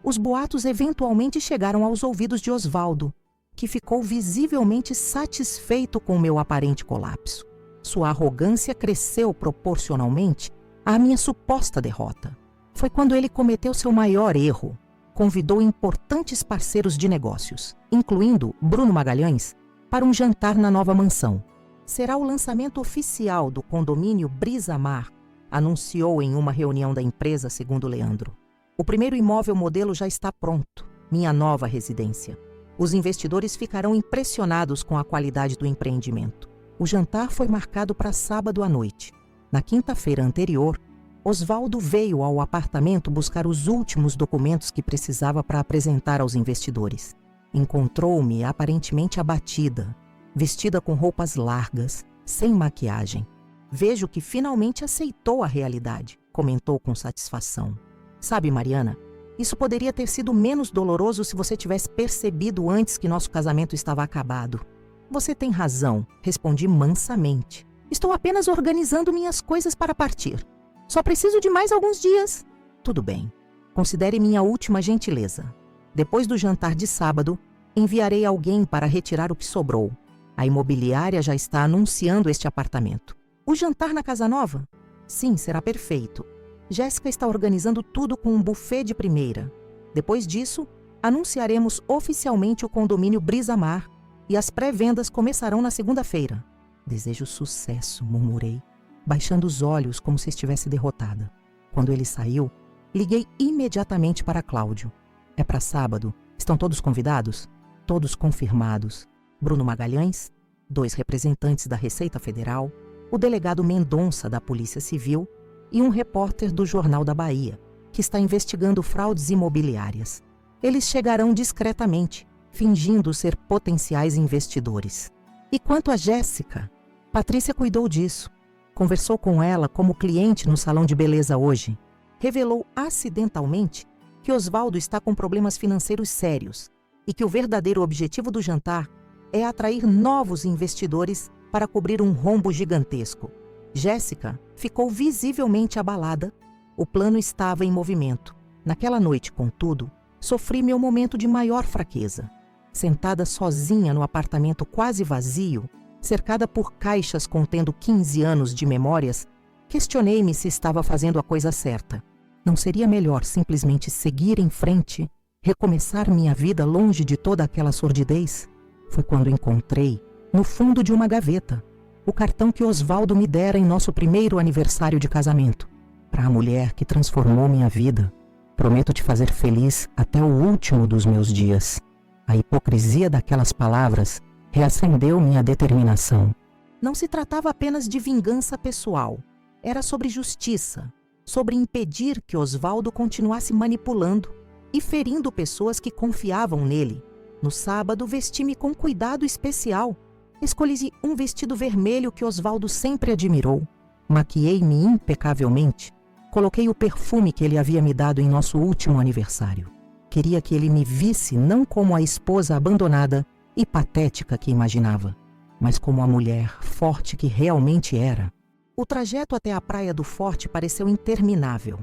Os boatos eventualmente chegaram aos ouvidos de Osvaldo, que ficou visivelmente satisfeito com meu aparente colapso. Sua arrogância cresceu proporcionalmente à minha suposta derrota. Foi quando ele cometeu seu maior erro. Convidou importantes parceiros de negócios, incluindo Bruno Magalhães, para um jantar na nova mansão. "Será o lançamento oficial do condomínio Brisa Mar", anunciou em uma reunião da empresa, segundo Leandro. "O primeiro imóvel modelo já está pronto, minha nova residência. Os investidores ficarão impressionados com a qualidade do empreendimento." O jantar foi marcado para sábado à noite. Na quinta-feira anterior, Osvaldo veio ao apartamento buscar os últimos documentos que precisava para apresentar aos investidores. Encontrou-me aparentemente abatida, vestida com roupas largas, sem maquiagem. "Vejo que finalmente aceitou a realidade", comentou com satisfação. "Sabe, Mariana, isso poderia ter sido menos doloroso se você tivesse percebido antes que nosso casamento estava acabado." Você tem razão, respondi mansamente. Estou apenas organizando minhas coisas para partir. Só preciso de mais alguns dias. Tudo bem. Considere minha última gentileza. Depois do jantar de sábado, enviarei alguém para retirar o que sobrou. A imobiliária já está anunciando este apartamento. O jantar na casa nova? Sim, será perfeito. Jéssica está organizando tudo com um buffet de primeira. Depois disso, anunciaremos oficialmente o condomínio Brisa Mar e as pré-vendas começarão na segunda-feira. Desejo sucesso, murmurei, baixando os olhos como se estivesse derrotada. Quando ele saiu, liguei imediatamente para Cláudio. É para sábado? Estão todos convidados? Todos confirmados. Bruno Magalhães, 2 representantes da Receita Federal, o delegado Mendonça da Polícia Civil e um repórter do Jornal da Bahia, que está investigando fraudes imobiliárias. Eles chegarão discretamente, fingindo ser potenciais investidores. E quanto a Jéssica, Patrícia cuidou disso. Conversou com ela como cliente no salão de beleza hoje. Revelou acidentalmente que Osvaldo está com problemas financeiros sérios e que o verdadeiro objetivo do jantar é atrair novos investidores para cobrir um rombo gigantesco. Jéssica ficou visivelmente abalada. O plano estava em movimento. Naquela noite, contudo, sofri meu momento de maior fraqueza. Sentada sozinha no apartamento quase vazio, cercada por caixas contendo 15 anos de memórias, questionei-me se estava fazendo a coisa certa. Não seria melhor simplesmente seguir em frente, recomeçar minha vida longe de toda aquela sordidez? Foi quando encontrei, no fundo de uma gaveta, o cartão que Osvaldo me dera em nosso primeiro aniversário de casamento. Para a mulher que transformou minha vida, prometo te fazer feliz até o último dos meus dias. A hipocrisia daquelas palavras reacendeu minha determinação. Não se tratava apenas de vingança pessoal. Era sobre justiça, sobre impedir que Osvaldo continuasse manipulando e ferindo pessoas que confiavam nele. No sábado, vesti-me com cuidado especial. Escolhi um vestido vermelho que Osvaldo sempre admirou. Maquiei-me impecavelmente. Coloquei o perfume que ele havia me dado em nosso último aniversário. Queria que ele me visse não como a esposa abandonada e patética que imaginava, mas como a mulher forte que realmente era. O trajeto até a praia do Forte pareceu interminável.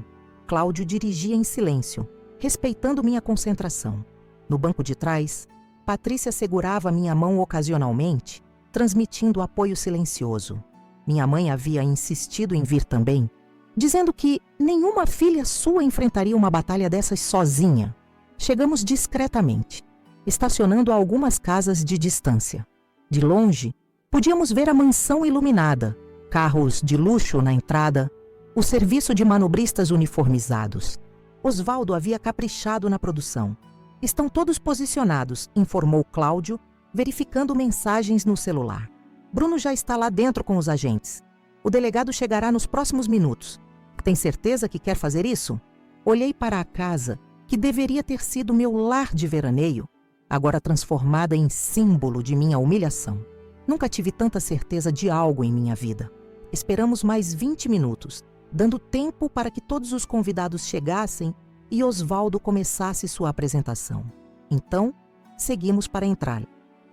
Cláudio dirigia em silêncio, respeitando minha concentração. No banco de trás, Patrícia segurava minha mão ocasionalmente, transmitindo apoio silencioso. Minha mãe havia insistido em vir também, dizendo que nenhuma filha sua enfrentaria uma batalha dessas sozinha. Chegamos discretamente, estacionando a algumas casas de distância. De longe, podíamos ver a mansão iluminada, carros de luxo na entrada, o serviço de manobristas uniformizados. Osvaldo havia caprichado na produção. Estão todos posicionados, informou Cláudio, verificando mensagens no celular. Bruno já está lá dentro com os agentes. O delegado chegará nos próximos minutos. Tem certeza que quer fazer isso? Olhei para a casa, que deveria ter sido meu lar de veraneio, agora transformada em símbolo de minha humilhação. Nunca tive tanta certeza de algo em minha vida. Esperamos mais 20 minutos, dando tempo para que todos os convidados chegassem e Osvaldo começasse sua apresentação. Então, seguimos para a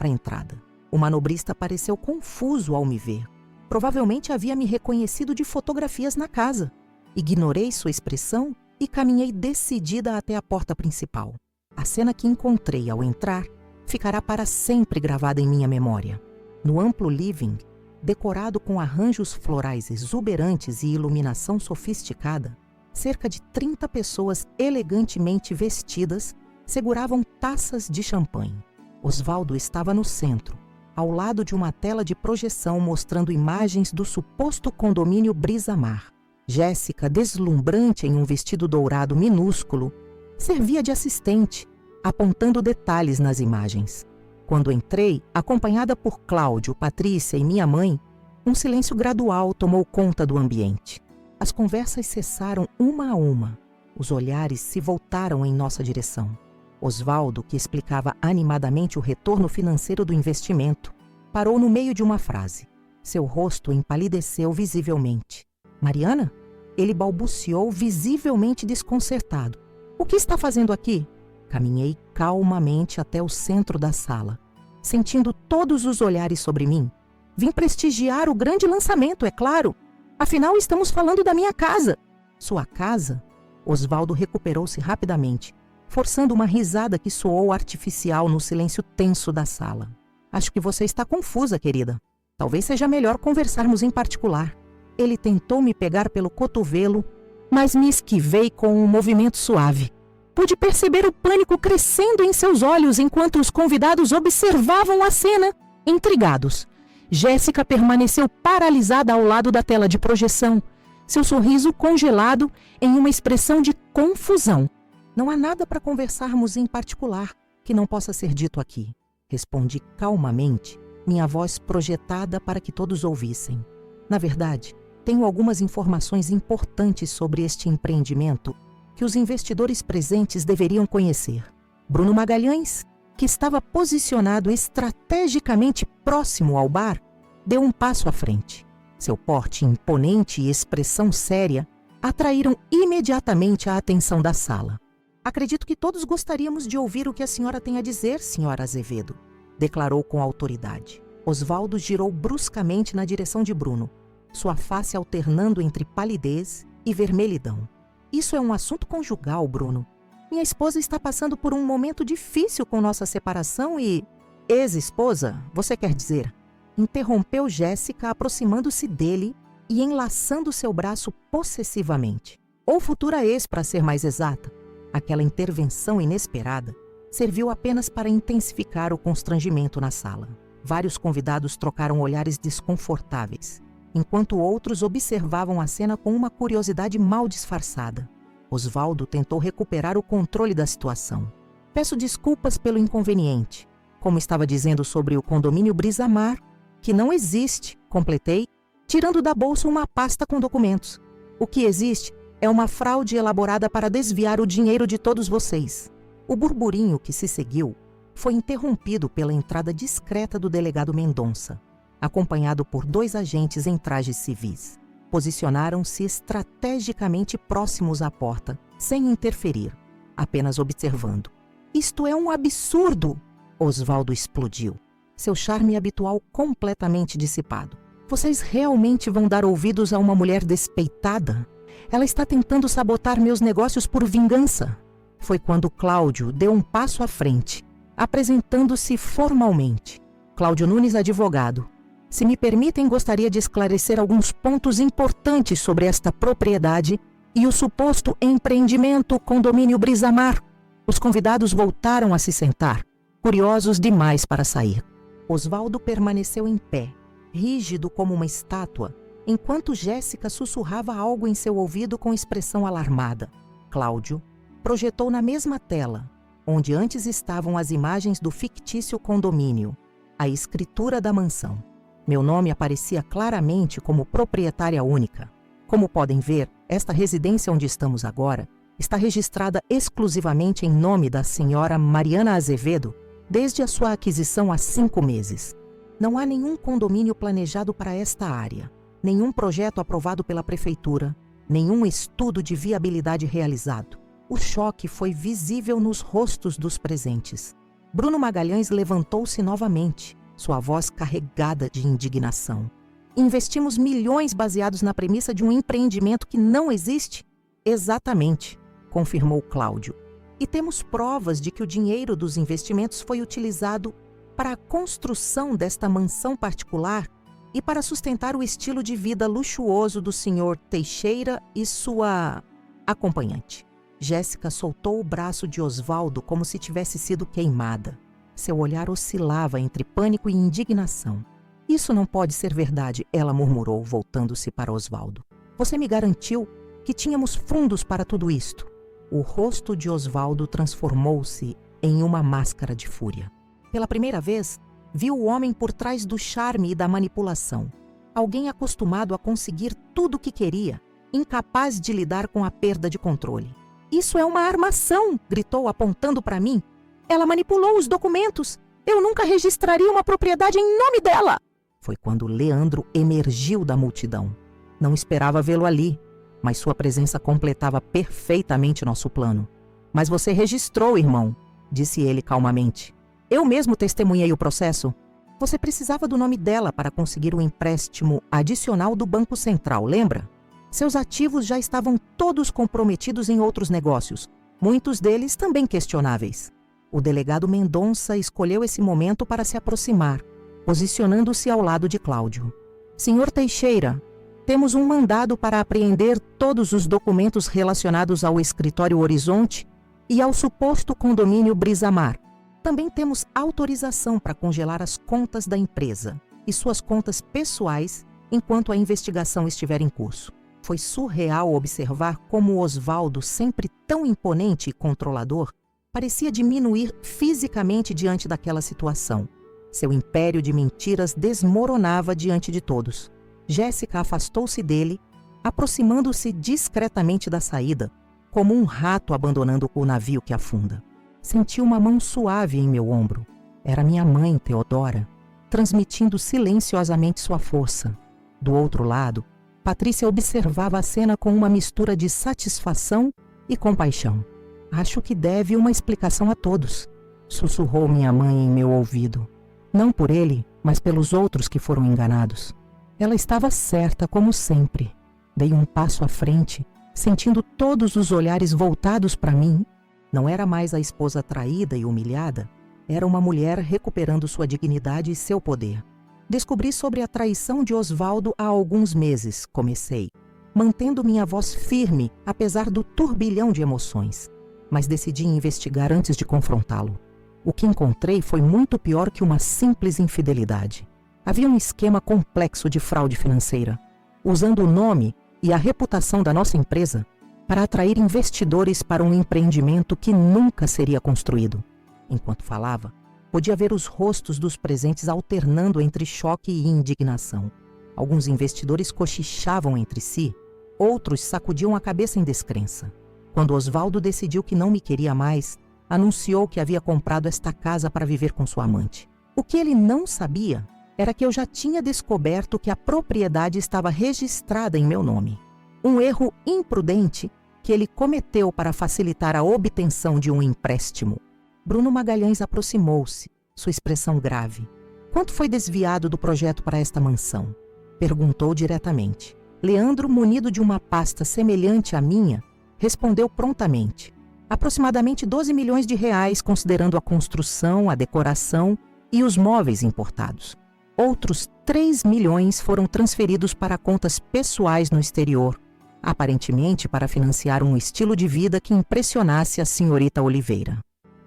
entrada. O manobrista pareceu confuso ao me ver. Provavelmente havia me reconhecido de fotografias na casa. Ignorei sua expressão e caminhei decidida até a porta principal. A cena que encontrei ao entrar ficará para sempre gravada em minha memória. No amplo living, decorado com arranjos florais exuberantes e iluminação sofisticada, cerca de 30 pessoas elegantemente vestidas seguravam taças de champanhe. Osvaldo estava no centro, ao lado de uma tela de projeção mostrando imagens do suposto condomínio Brisa Mar. Jéssica, deslumbrante em um vestido dourado minúsculo, servia de assistente, apontando detalhes nas imagens. Quando entrei, acompanhada por Cláudio, Patrícia e minha mãe, um silêncio gradual tomou conta do ambiente. As conversas cessaram uma a uma. Os olhares se voltaram em nossa direção. Osvaldo, que explicava animadamente o retorno financeiro do investimento, parou no meio de uma frase. Seu rosto empalideceu visivelmente. Mariana? Ele balbuciou, visivelmente desconcertado. O que está fazendo aqui? Caminhei calmamente até o centro da sala. sentindo todos os olhares sobre mim. Vim prestigiar o grande lançamento, é claro. Afinal, estamos falando da minha casa. Sua casa? Osvaldo recuperou-se rapidamente, forçando uma risada que soou artificial no silêncio tenso da sala. Acho que você está confusa, querida. Talvez seja melhor conversarmos em particular. Ele tentou me pegar pelo cotovelo, mas me esquivei com um movimento suave. Pude perceber o pânico crescendo em seus olhos enquanto os convidados observavam a cena, intrigados. Jéssica permaneceu paralisada ao lado da tela de projeção, seu sorriso congelado em uma expressão de confusão. Não há nada para conversarmos em particular que não possa ser dito aqui, respondi calmamente, minha voz projetada para que todos ouvissem. Na verdade, tenho algumas informações importantes sobre este empreendimento que os investidores presentes deveriam conhecer. Bruno Magalhães, que estava posicionado estrategicamente próximo ao bar, deu um passo à frente. Seu porte imponente e expressão séria atraíram imediatamente a atenção da sala. Acredito que todos gostaríamos de ouvir o que a senhora tem a dizer, senhora Azevedo, declarou com autoridade. Osvaldo girou bruscamente na direção de Bruno, sua face alternando entre palidez e vermelhidão. Isso é um assunto conjugal, Bruno. Minha esposa está passando por um momento difícil com nossa separação e... Ex-esposa, você quer dizer? Interrompeu Jéssica, aproximando-se dele e enlaçando seu braço possessivamente. Ou futura ex, para ser mais exata. Aquela intervenção inesperada serviu apenas para intensificar o constrangimento na sala. Vários convidados trocaram olhares desconfortáveis, enquanto outros observavam a cena com uma curiosidade mal disfarçada. Osvaldo tentou recuperar o controle da situação. Peço desculpas pelo inconveniente. Como estava dizendo sobre o condomínio Brisamar, que não existe, completei, tirando da bolsa uma pasta com documentos. O que existe é uma fraude elaborada para desviar o dinheiro de todos vocês. O burburinho que se seguiu foi interrompido pela entrada discreta do delegado Mendonça, acompanhado por 2 agentes em trajes civis. Posicionaram-se estrategicamente próximos à porta, sem interferir, apenas observando. Isto é um absurdo! Osvaldo explodiu, seu charme habitual completamente dissipado. Vocês realmente vão dar ouvidos a uma mulher despeitada? Ela está tentando sabotar meus negócios por vingança. Foi quando Cláudio deu um passo à frente, apresentando-se formalmente. Cláudio Nunes, advogado. Se me permitem, gostaria de esclarecer alguns pontos importantes sobre esta propriedade e o suposto empreendimento condomínio Brisamar. Os convidados voltaram a se sentar, curiosos demais para sair. Osvaldo permaneceu em pé, rígido como uma estátua, enquanto Jéssica sussurrava algo em seu ouvido com expressão alarmada. Cláudio projetou na mesma tela, onde antes estavam as imagens do fictício condomínio, a escritura da mansão. Meu nome aparecia claramente como proprietária única. Como podem ver, esta residência onde estamos agora está registrada exclusivamente em nome da senhora Mariana Azevedo desde a sua aquisição há 5 meses. Não há nenhum condomínio planejado para esta área, nenhum projeto aprovado pela prefeitura, nenhum estudo de viabilidade realizado. O choque foi visível nos rostos dos presentes. Bruno Magalhães levantou-se novamente, sua voz carregada de indignação. Investimos milhões baseados na premissa de um empreendimento que não existe? Exatamente, confirmou Cláudio. E temos provas de que o dinheiro dos investimentos foi utilizado para a construção desta mansão particular e para sustentar o estilo de vida luxuoso do Sr. Teixeira e sua acompanhante. Jéssica soltou o braço de Osvaldo como se tivesse sido queimada. Seu olhar oscilava entre pânico e indignação. Isso não pode ser verdade, ela murmurou, voltando-se para Osvaldo. Você me garantiu que tínhamos fundos para tudo isto. O rosto de Osvaldo transformou-se em uma máscara de fúria. Pela primeira vez, viu o homem por trás do charme e da manipulação. Alguém acostumado a conseguir tudo o que queria, incapaz de lidar com a perda de controle. Isso é uma armação, gritou apontando para mim. Ela manipulou os documentos. Eu nunca registraria uma propriedade em nome dela. Foi quando Leandro emergiu da multidão. Não esperava vê-lo ali, mas sua presença completava perfeitamente nosso plano. Mas você registrou, irmão, disse ele calmamente. Eu mesmo testemunhei o processo. Você precisava do nome dela para conseguir o empréstimo adicional do Banco Central, lembra? Seus ativos já estavam todos comprometidos em outros negócios, muitos deles também questionáveis. O delegado Mendonça escolheu esse momento para se aproximar, posicionando-se ao lado de Cláudio. Senhor Teixeira, temos um mandado para apreender todos os documentos relacionados ao escritório Horizonte e ao suposto condomínio Brisamar. Também temos autorização para congelar as contas da empresa e suas contas pessoais enquanto a investigação estiver em curso. Foi surreal observar como Osvaldo, sempre tão imponente e controlador, parecia diminuir fisicamente diante daquela situação. Seu império de mentiras desmoronava diante de todos. Jéssica afastou-se dele, aproximando-se discretamente da saída, como um rato abandonando o navio que afunda. Senti uma mão suave em meu ombro. Era minha mãe, Teodora, transmitindo silenciosamente sua força. Do outro lado, Patrícia observava a cena com uma mistura de satisfação e compaixão. Acho que deve uma explicação a todos, sussurrou minha mãe em meu ouvido. Não por ele, mas pelos outros que foram enganados. Ela estava certa, como sempre. Dei um passo à frente, sentindo todos os olhares voltados para mim. Não era mais a esposa traída e humilhada, era uma mulher recuperando sua dignidade e seu poder. Descobri sobre a traição de Osvaldo há alguns meses, comecei, mantendo minha voz firme, apesar do turbilhão de emoções. Mas decidi investigar antes de confrontá-lo. O que encontrei foi muito pior que uma simples infidelidade. Havia um esquema complexo de fraude financeira, usando o nome e a reputação da nossa empresa para atrair investidores para um empreendimento que nunca seria construído. Enquanto falava, podia ver os rostos dos presentes alternando entre choque e indignação. Alguns investidores cochichavam entre si, outros sacudiam a cabeça em descrença. Quando Osvaldo decidiu que não me queria mais, anunciou que havia comprado esta casa para viver com sua amante. O que ele não sabia era que eu já tinha descoberto que a propriedade estava registrada em meu nome. Um erro imprudente que ele cometeu para facilitar a obtenção de um empréstimo. Bruno Magalhães aproximou-se, sua expressão grave. Quanto foi desviado do projeto para esta mansão? Perguntou diretamente. Leandro, munido de uma pasta semelhante à minha, respondeu prontamente. Aproximadamente 12 milhões de reais, considerando a construção, a decoração e os móveis importados. Outros 3 milhões foram transferidos para contas pessoais no exterior, aparentemente para financiar um estilo de vida que impressionasse a senhorita Oliveira.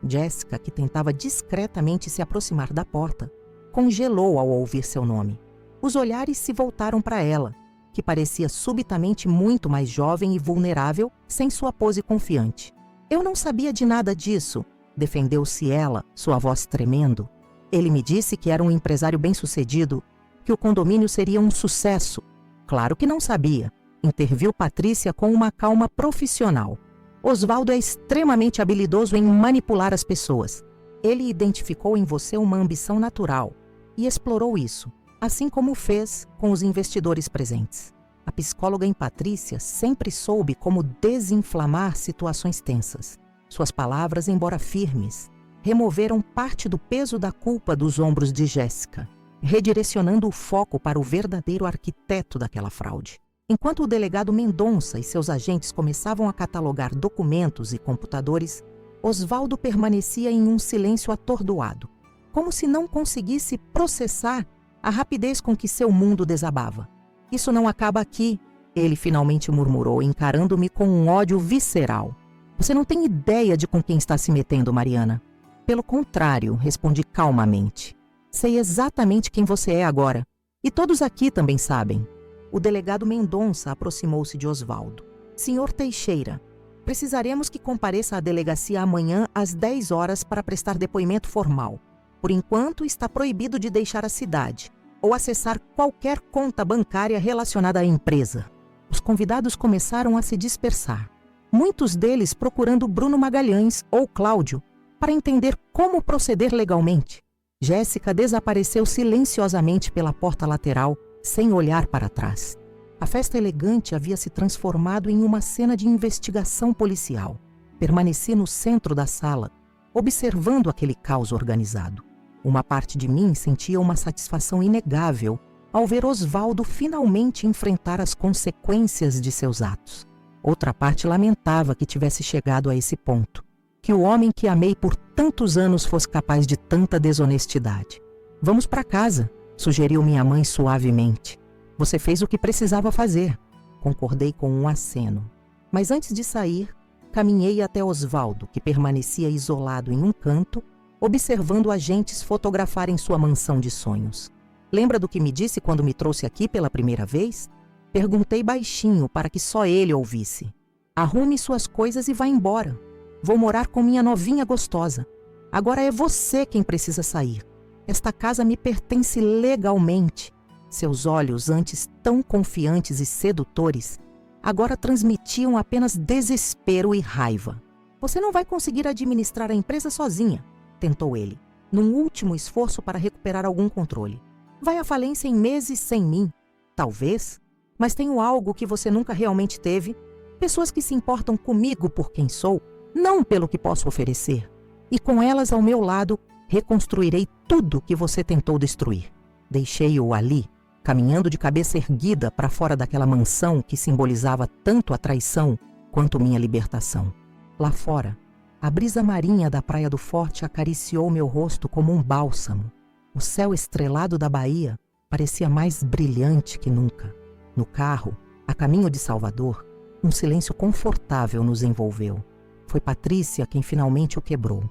Jéssica, que tentava discretamente se aproximar da porta, congelou ao ouvir seu nome. Os olhares se voltaram para ela, que parecia subitamente muito mais jovem e vulnerável sem sua pose confiante. Eu não sabia de nada disso, defendeu-se ela, sua voz tremendo. Ele me disse que era um empresário bem-sucedido, que o condomínio seria um sucesso. Claro que não sabia, interviu Patrícia com uma calma profissional. Osvaldo é extremamente habilidoso em manipular as pessoas. Ele identificou em você uma ambição natural e explorou isso, assim como fez com os investidores presentes. A psicóloga em Patrícia sempre soube como desinflamar situações tensas. Suas palavras, embora firmes, removeram parte do peso da culpa dos ombros de Jéssica, redirecionando o foco para o verdadeiro arquiteto daquela fraude. Enquanto o delegado Mendonça e seus agentes começavam a catalogar documentos e computadores, Osvaldo permanecia em um silêncio atordoado, como se não conseguisse processar a rapidez com que seu mundo desabava. Isso não acaba aqui, ele finalmente murmurou, encarando-me com um ódio visceral. Você não tem ideia de com quem está se metendo, Mariana. Pelo contrário, respondi calmamente. Sei exatamente quem você é agora. E todos aqui também sabem. O delegado Mendonça aproximou-se de Osvaldo. Senhor Teixeira, precisaremos que compareça à delegacia amanhã às 10 horas para prestar depoimento formal. Por enquanto, está proibido de deixar a cidade ou acessar qualquer conta bancária relacionada à empresa. Os convidados começaram a se dispersar, muitos deles procurando Bruno Magalhães ou Cláudio para entender como proceder legalmente. Jéssica desapareceu silenciosamente pela porta lateral, sem olhar para trás. A festa elegante havia se transformado em uma cena de investigação policial. Permaneci no centro da sala, observando aquele caos organizado. Uma parte de mim sentia uma satisfação inegável ao ver Osvaldo finalmente enfrentar as consequências de seus atos. Outra parte lamentava que tivesse chegado a esse ponto, que o homem que amei por tantos anos fosse capaz de tanta desonestidade. Vamos para casa, sugeriu minha mãe suavemente. Você fez o que precisava fazer. Concordei com um aceno. Mas antes de sair, caminhei até Osvaldo, que permanecia isolado em um canto, observando agentes fotografarem sua mansão de sonhos. Lembra do que me disse quando me trouxe aqui pela primeira vez? Perguntei baixinho para que só ele ouvisse. Arrume suas coisas e vá embora. Vou morar com minha novinha gostosa. Agora é você quem precisa sair. Esta casa me pertence legalmente. Seus olhos, antes tão confiantes e sedutores, agora transmitiam apenas desespero e raiva. Você não vai conseguir administrar a empresa sozinha, tentou ele, num último esforço para recuperar algum controle. Vai à falência em meses sem mim. Talvez, mas tenho algo que você nunca realmente teve. Pessoas que se importam comigo por quem sou, não pelo que posso oferecer. E com elas ao meu lado, reconstruirei tudo que você tentou destruir. Deixei-o ali, caminhando de cabeça erguida para fora daquela mansão que simbolizava tanto a traição quanto minha libertação. Lá fora, a brisa marinha da Praia do Forte acariciou meu rosto como um bálsamo. O céu estrelado da Bahia parecia mais brilhante que nunca. No carro, a caminho de Salvador, um silêncio confortável nos envolveu. Foi Patrícia quem finalmente o quebrou.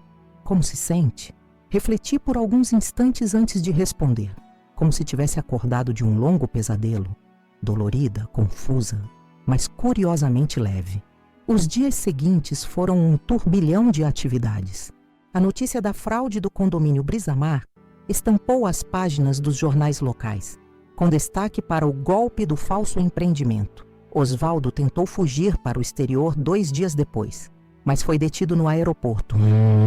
Como se sente? Refleti por alguns instantes antes de responder, como se tivesse acordado de um longo pesadelo, dolorida, confusa, mas curiosamente leve. Os dias seguintes foram um turbilhão de atividades. A notícia da fraude do condomínio Brisamar estampou as páginas dos jornais locais, com destaque para o golpe do falso empreendimento. Osvaldo tentou fugir para o exterior 2 dias depois, mas foi detido no aeroporto.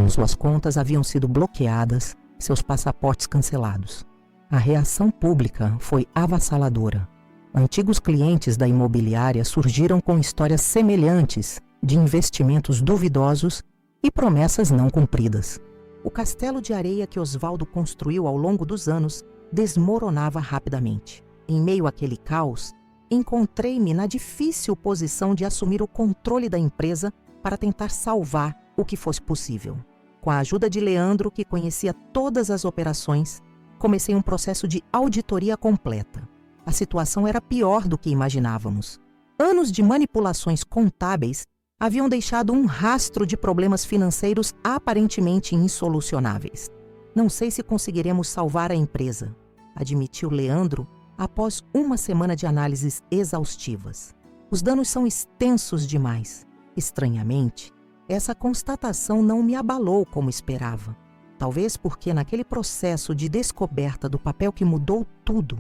Suas contas haviam sido bloqueadas, seus passaportes cancelados. A reação pública foi avassaladora. Antigos clientes da imobiliária surgiram com histórias semelhantes de investimentos duvidosos e promessas não cumpridas. O castelo de areia que Osvaldo construiu ao longo dos anos desmoronava rapidamente. Em meio àquele caos, encontrei-me na difícil posição de assumir o controle da empresa para tentar salvar o que fosse possível. Com a ajuda de Leandro, que conhecia todas as operações, comecei um processo de auditoria completa. A situação era pior do que imaginávamos. Anos de manipulações contábeis haviam deixado um rastro de problemas financeiros aparentemente insolucionáveis. Não sei se conseguiremos salvar a empresa, admitiu Leandro após uma semana de análises exaustivas. Os danos são extensos demais. Estranhamente, essa constatação não me abalou como esperava. Talvez porque naquele processo de descoberta do papel que mudou tudo,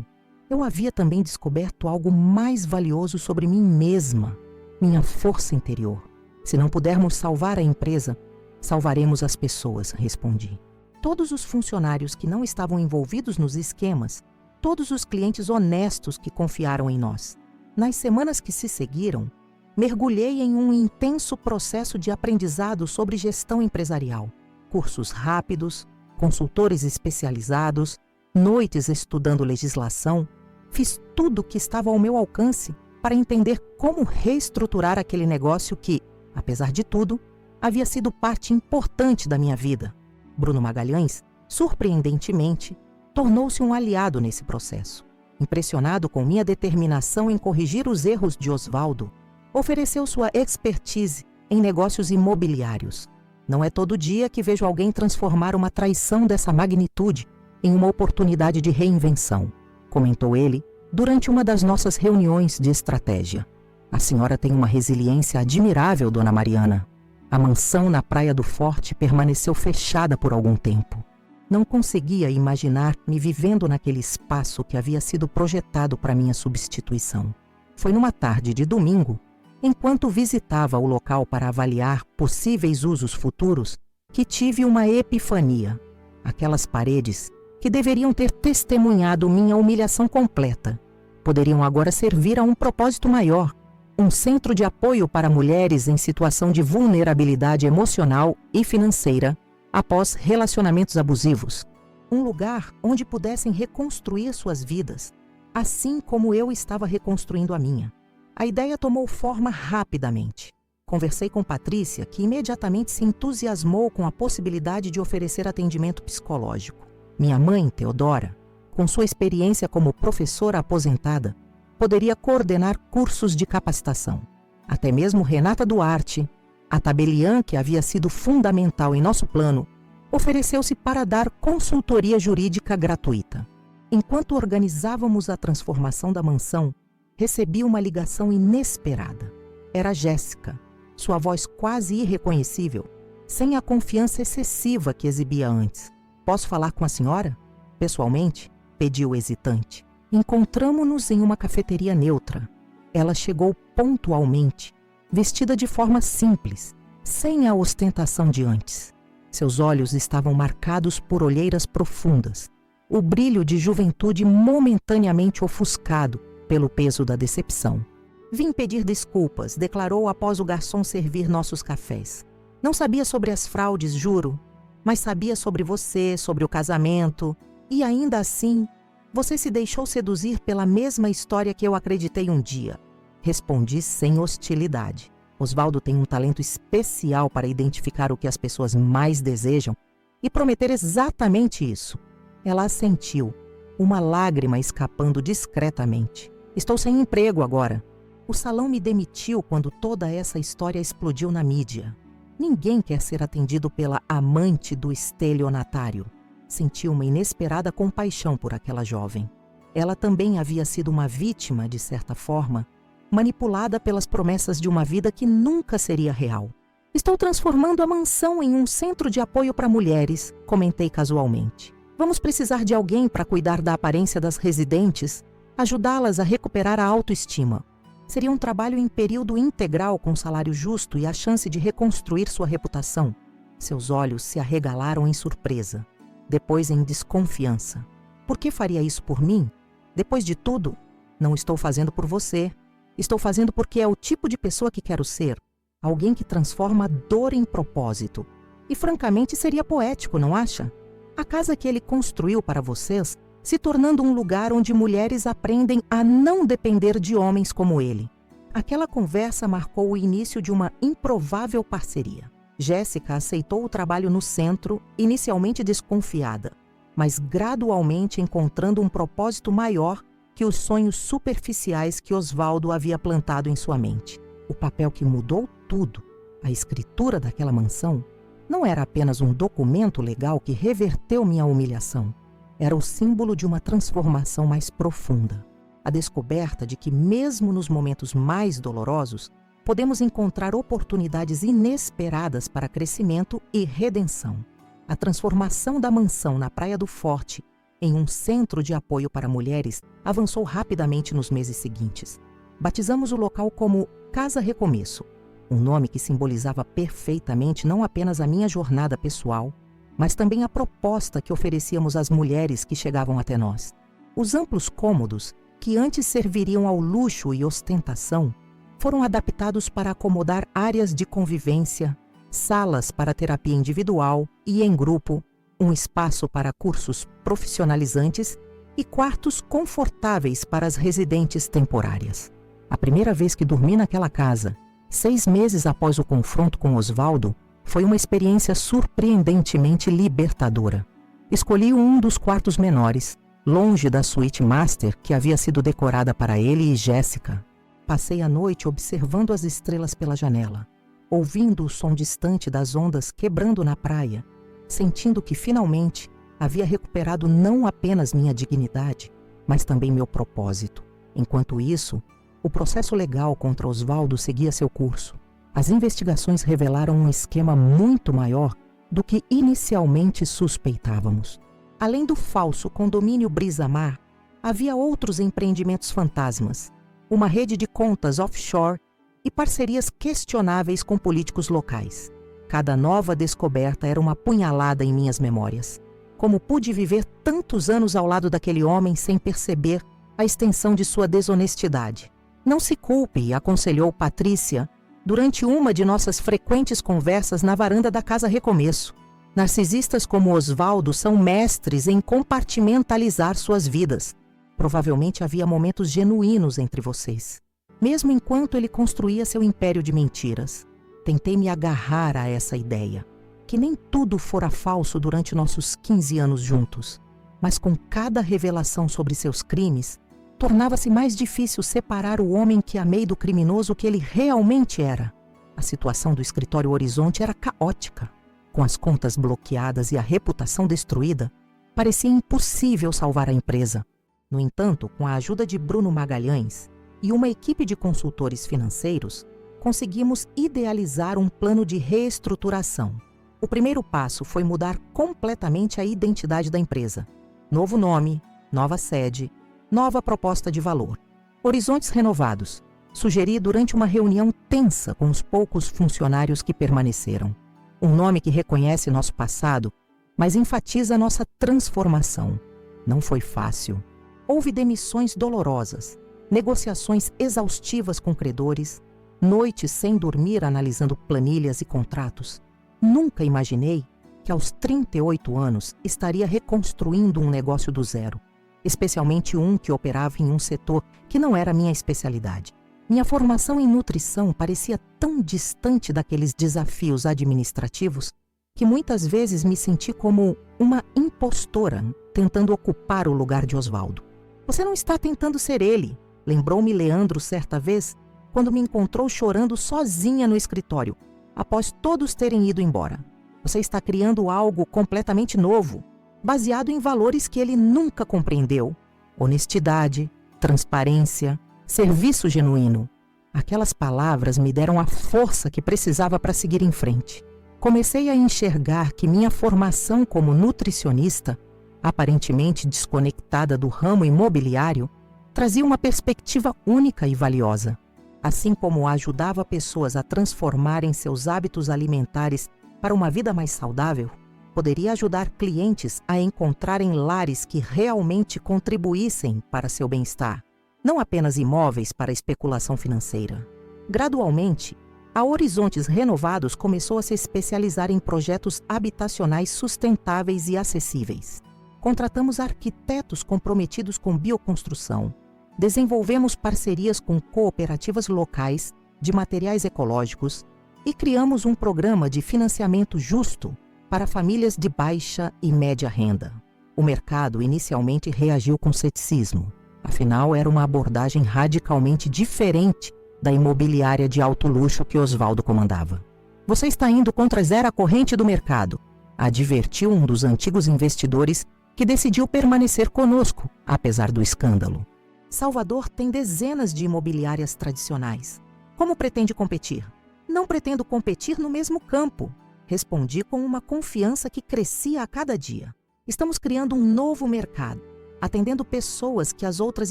eu havia também descoberto algo mais valioso sobre mim mesma, minha força interior. Se não pudermos salvar a empresa, salvaremos as pessoas, respondi. Todos os funcionários que não estavam envolvidos nos esquemas, todos os clientes honestos que confiaram em nós. Nas semanas que se seguiram, mergulhei em um intenso processo de aprendizado sobre gestão empresarial. Cursos rápidos, consultores especializados, noites estudando legislação. Fiz tudo o que estava ao meu alcance para entender como reestruturar aquele negócio que, apesar de tudo, havia sido parte importante da minha vida. Bruno Magalhães, surpreendentemente, tornou-se um aliado nesse processo. Impressionado com minha determinação em corrigir os erros de Osvaldo, ofereceu sua expertise em negócios imobiliários. Não é todo dia que vejo alguém transformar uma traição dessa magnitude em uma oportunidade de reinvenção, comentou ele durante uma das nossas reuniões de estratégia. A senhora tem uma resiliência admirável, dona Mariana. A mansão na Praia do Forte permaneceu fechada por algum tempo. Não conseguia imaginar-me vivendo naquele espaço que havia sido projetado para minha substituição. Foi numa tarde de domingo, enquanto visitava o local para avaliar possíveis usos futuros, que tive uma epifania. Aquelas paredes, que deveriam ter testemunhado minha humilhação completa, poderiam agora servir a um propósito maior, um centro de apoio para mulheres em situação de vulnerabilidade emocional e financeira após relacionamentos abusivos. Um lugar onde pudessem reconstruir suas vidas, assim como eu estava reconstruindo a minha. A ideia tomou forma rapidamente. Conversei com Patrícia, que imediatamente se entusiasmou com a possibilidade de oferecer atendimento psicológico. Minha mãe, Teodora, com sua experiência como professora aposentada, poderia coordenar cursos de capacitação. Até mesmo Renata Duarte, a tabeliã que havia sido fundamental em nosso plano, ofereceu-se para dar consultoria jurídica gratuita. Enquanto organizávamos a transformação da mansão, recebi uma ligação inesperada. Era Jéssica, sua voz quase irreconhecível, sem a confiança excessiva que exibia antes. "Posso falar com a senhora?" "Pessoalmente?" pediu hesitante. Encontramo-nos em uma cafeteria neutra. Ela chegou pontualmente, vestida de forma simples, sem a ostentação de antes. Seus olhos estavam marcados por olheiras profundas, o brilho de juventude momentaneamente ofuscado pelo peso da decepção. "Vim pedir desculpas", declarou após o garçom servir nossos cafés. "Não sabia sobre as fraudes, juro, mas sabia sobre você, sobre o casamento, e ainda assim, você se deixou seduzir pela mesma história que eu acreditei um dia." Respondi sem hostilidade. Osvaldo tem um talento especial para identificar o que as pessoas mais desejam e prometer exatamente isso. Ela assentiu, uma lágrima escapando discretamente. "Estou sem emprego agora. O salão me demitiu quando toda essa história explodiu na mídia. Ninguém quer ser atendido pela amante do estelionatário." Senti uma inesperada compaixão por aquela jovem. Ela também havia sido uma vítima, de certa forma, manipulada pelas promessas de uma vida que nunca seria real. "Estou transformando a mansão em um centro de apoio para mulheres", comentei casualmente. "Vamos precisar de alguém para cuidar da aparência das residentes, ajudá-las a recuperar a autoestima. Seria um trabalho em período integral com salário justo e a chance de reconstruir sua reputação." Seus olhos se arregalaram em surpresa, depois em desconfiança. "Por que faria isso por mim? Depois de tudo, não estou fazendo por você. Estou fazendo porque é o tipo de pessoa que quero ser. Alguém que transforma a dor em propósito. E francamente seria poético, não acha? A casa que ele construiu para vocês, se tornando um lugar onde mulheres aprendem a não depender de homens como ele." Aquela conversa marcou o início de uma improvável parceria. Jéssica aceitou o trabalho no centro, inicialmente desconfiada, mas gradualmente encontrando um propósito maior que os sonhos superficiais que Osvaldo havia plantado em sua mente. O papel que mudou tudo, a escritura daquela mansão, não era apenas um documento legal que reverteu minha humilhação. Era o símbolo de uma transformação mais profunda. A descoberta de que, mesmo nos momentos mais dolorosos, podemos encontrar oportunidades inesperadas para crescimento e redenção. A transformação da mansão na Praia do Forte em um centro de apoio para mulheres avançou rapidamente nos meses seguintes. Batizamos o local como Casa Recomeço, um nome que simbolizava perfeitamente não apenas a minha jornada pessoal, mas também a proposta que oferecíamos às mulheres que chegavam até nós. Os amplos cômodos, que antes serviriam ao luxo e ostentação, foram adaptados para acomodar áreas de convivência, salas para terapia individual e em grupo, um espaço para cursos profissionalizantes e quartos confortáveis para as residentes temporárias. A primeira vez que dormi naquela casa, 6 meses após o confronto com Osvaldo, foi uma experiência surpreendentemente libertadora. Escolhi um dos quartos menores, longe da suíte master que havia sido decorada para ele e Jéssica. Passei a noite observando as estrelas pela janela, ouvindo o som distante das ondas quebrando na praia, sentindo que finalmente havia recuperado não apenas minha dignidade, mas também meu propósito. Enquanto isso, o processo legal contra Osvaldo seguia seu curso. As investigações revelaram um esquema muito maior do que inicialmente suspeitávamos. Além do falso condomínio Brisa-Mar, havia outros empreendimentos fantasmas, uma rede de contas offshore e parcerias questionáveis com políticos locais. Cada nova descoberta era uma punhalada em minhas memórias. Como pude viver tantos anos ao lado daquele homem sem perceber a extensão de sua desonestidade? "Não se culpe", aconselhou Patrícia durante uma de nossas frequentes conversas na varanda da Casa Recomeço. Narcisistas como Osvaldo são mestres em compartimentalizar suas vidas. Provavelmente havia momentos genuínos entre vocês, mesmo enquanto ele construía seu império de mentiras. Tentei me agarrar a essa ideia, que nem tudo fora falso durante nossos 15 anos juntos, mas com cada revelação sobre seus crimes, tornava-se mais difícil separar o homem que amei do criminoso que ele realmente era. A situação do escritório Horizonte era caótica. Com as contas bloqueadas e a reputação destruída, parecia impossível salvar a empresa. No entanto, com a ajuda de Bruno Magalhães e uma equipe de consultores financeiros, conseguimos idealizar um plano de reestruturação. O primeiro passo foi mudar completamente a identidade da empresa. Novo nome, nova sede, nova proposta de valor. Horizontes renovados. Sugeri durante uma reunião tensa com os poucos funcionários que permaneceram. Um nome que reconhece nosso passado, mas enfatiza nossa transformação. Não foi fácil. Houve demissões dolorosas, negociações exaustivas com credores, noites sem dormir analisando planilhas e contratos. Nunca imaginei que aos 38 anos estaria reconstruindo um negócio do zero, especialmente um que operava em um setor que não era minha especialidade. Minha formação em nutrição parecia tão distante daqueles desafios administrativos que muitas vezes me senti como uma impostora tentando ocupar o lugar de Osvaldo. Você não está tentando ser ele, lembrou-me Leandro certa vez, quando me encontrou chorando sozinha no escritório, após todos terem ido embora. Você está criando algo completamente novo, baseado em valores que ele nunca compreendeu. Honestidade, transparência, serviço genuíno. Aquelas palavras me deram a força que precisava para seguir em frente. Comecei a enxergar que minha formação como nutricionista, aparentemente desconectada do ramo imobiliário, trazia uma perspectiva única e valiosa. Assim como ajudava pessoas a transformarem seus hábitos alimentares para uma vida mais saudável, poderia ajudar clientes a encontrarem lares que realmente contribuíssem para seu bem-estar, não apenas imóveis para especulação financeira. Gradualmente, a Horizontes Renovados começou a se especializar em projetos habitacionais sustentáveis e acessíveis. Contratamos arquitetos comprometidos com bioconstrução. Desenvolvemos parcerias com cooperativas locais de materiais ecológicos e criamos um programa de financiamento justo para famílias de baixa e média renda. O mercado inicialmente reagiu com ceticismo. Afinal, era uma abordagem radicalmente diferente da imobiliária de alto luxo que Osvaldo comandava. Você está indo contra a corrente do mercado, advertiu um dos antigos investidores que decidiu permanecer conosco, apesar do escândalo. Salvador tem dezenas de imobiliárias tradicionais. Como pretende competir? Não pretendo competir no mesmo campo, respondi com uma confiança que crescia a cada dia. Estamos criando um novo mercado, atendendo pessoas que as outras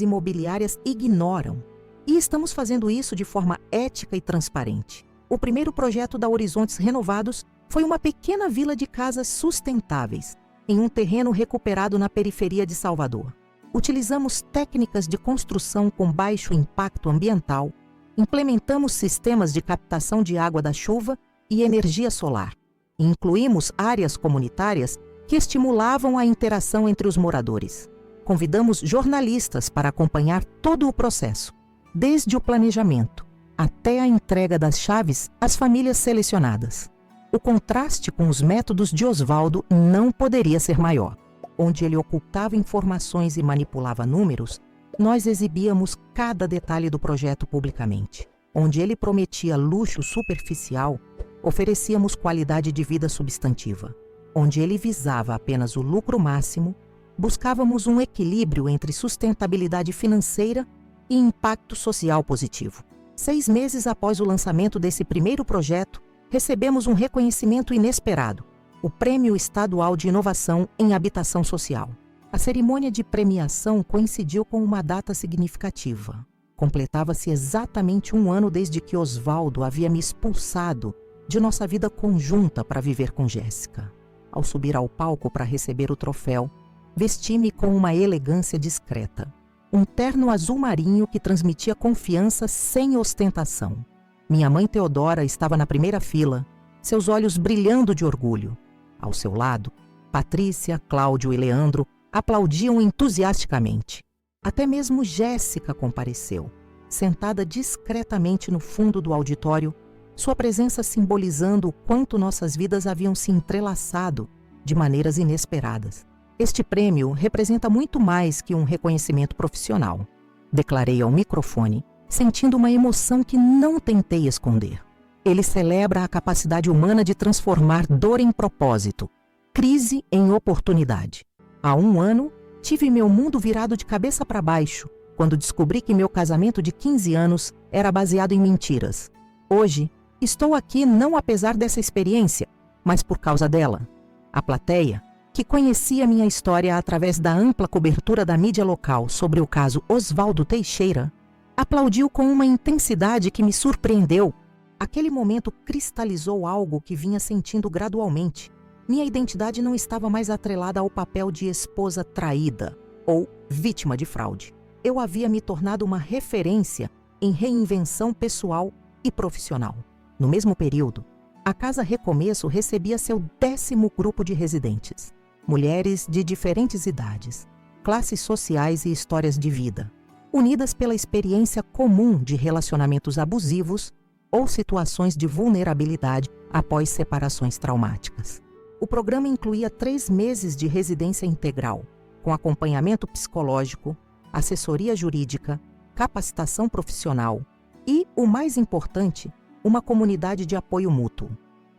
imobiliárias ignoram. E estamos fazendo isso de forma ética e transparente. O primeiro projeto da Horizontes Renovados foi uma pequena vila de casas sustentáveis, em um terreno recuperado na periferia de Salvador. Utilizamos técnicas de construção com baixo impacto ambiental, implementamos sistemas de captação de água da chuva e energia solar, e incluímos áreas comunitárias que estimulavam a interação entre os moradores. Convidamos jornalistas para acompanhar todo o processo, desde o planejamento até a entrega das chaves às famílias selecionadas. O contraste com os métodos de Osvaldo não poderia ser maior. Onde ele ocultava informações e manipulava números, nós exibíamos cada detalhe do projeto publicamente. Onde ele prometia luxo superficial, oferecíamos qualidade de vida substantiva. Onde ele visava apenas o lucro máximo, buscávamos um equilíbrio entre sustentabilidade financeira e impacto social positivo. 6 meses após o lançamento desse primeiro projeto, recebemos um reconhecimento inesperado: o Prêmio Estadual de Inovação em Habitação Social. A cerimônia de premiação coincidiu com uma data significativa. Completava-se exatamente 1 ano desde que Osvaldo havia me expulsado de nossa vida conjunta para viver com Jéssica. Ao subir ao palco para receber o troféu, vesti-me com uma elegância discreta. Um terno azul marinho que transmitia confiança sem ostentação. Minha mãe Teodora estava na primeira fila, seus olhos brilhando de orgulho. Ao seu lado, Patrícia, Cláudio e Leandro aplaudiam entusiasticamente. Até mesmo Jéssica compareceu, sentada discretamente no fundo do auditório, sua presença simbolizando o quanto nossas vidas haviam se entrelaçado de maneiras inesperadas. Este prêmio representa muito mais que um reconhecimento profissional, declarei ao microfone, sentindo uma emoção que não tentei esconder. Ele celebra a capacidade humana de transformar dor em propósito, crise em oportunidade. Há 1 ano, tive meu mundo virado de cabeça para baixo quando descobri que meu casamento de 15 anos era baseado em mentiras. Hoje, estou aqui não apesar dessa experiência, mas por causa dela. A plateia, que conhecia minha história através da ampla cobertura da mídia local sobre o caso Osvaldo Teixeira, aplaudiu com uma intensidade que me surpreendeu. Aquele momento cristalizou algo que vinha sentindo gradualmente. Minha identidade não estava mais atrelada ao papel de esposa traída ou vítima de fraude. Eu havia me tornado uma referência em reinvenção pessoal e profissional. No mesmo período, a Casa Recomeço recebia seu 10º grupo de residentes. Mulheres de diferentes idades, classes sociais e histórias de vida, unidas pela experiência comum de relacionamentos abusivos ou situações de vulnerabilidade após separações traumáticas. O programa incluía 3 meses de residência integral, com acompanhamento psicológico, assessoria jurídica, capacitação profissional e, o mais importante, uma comunidade de apoio mútuo.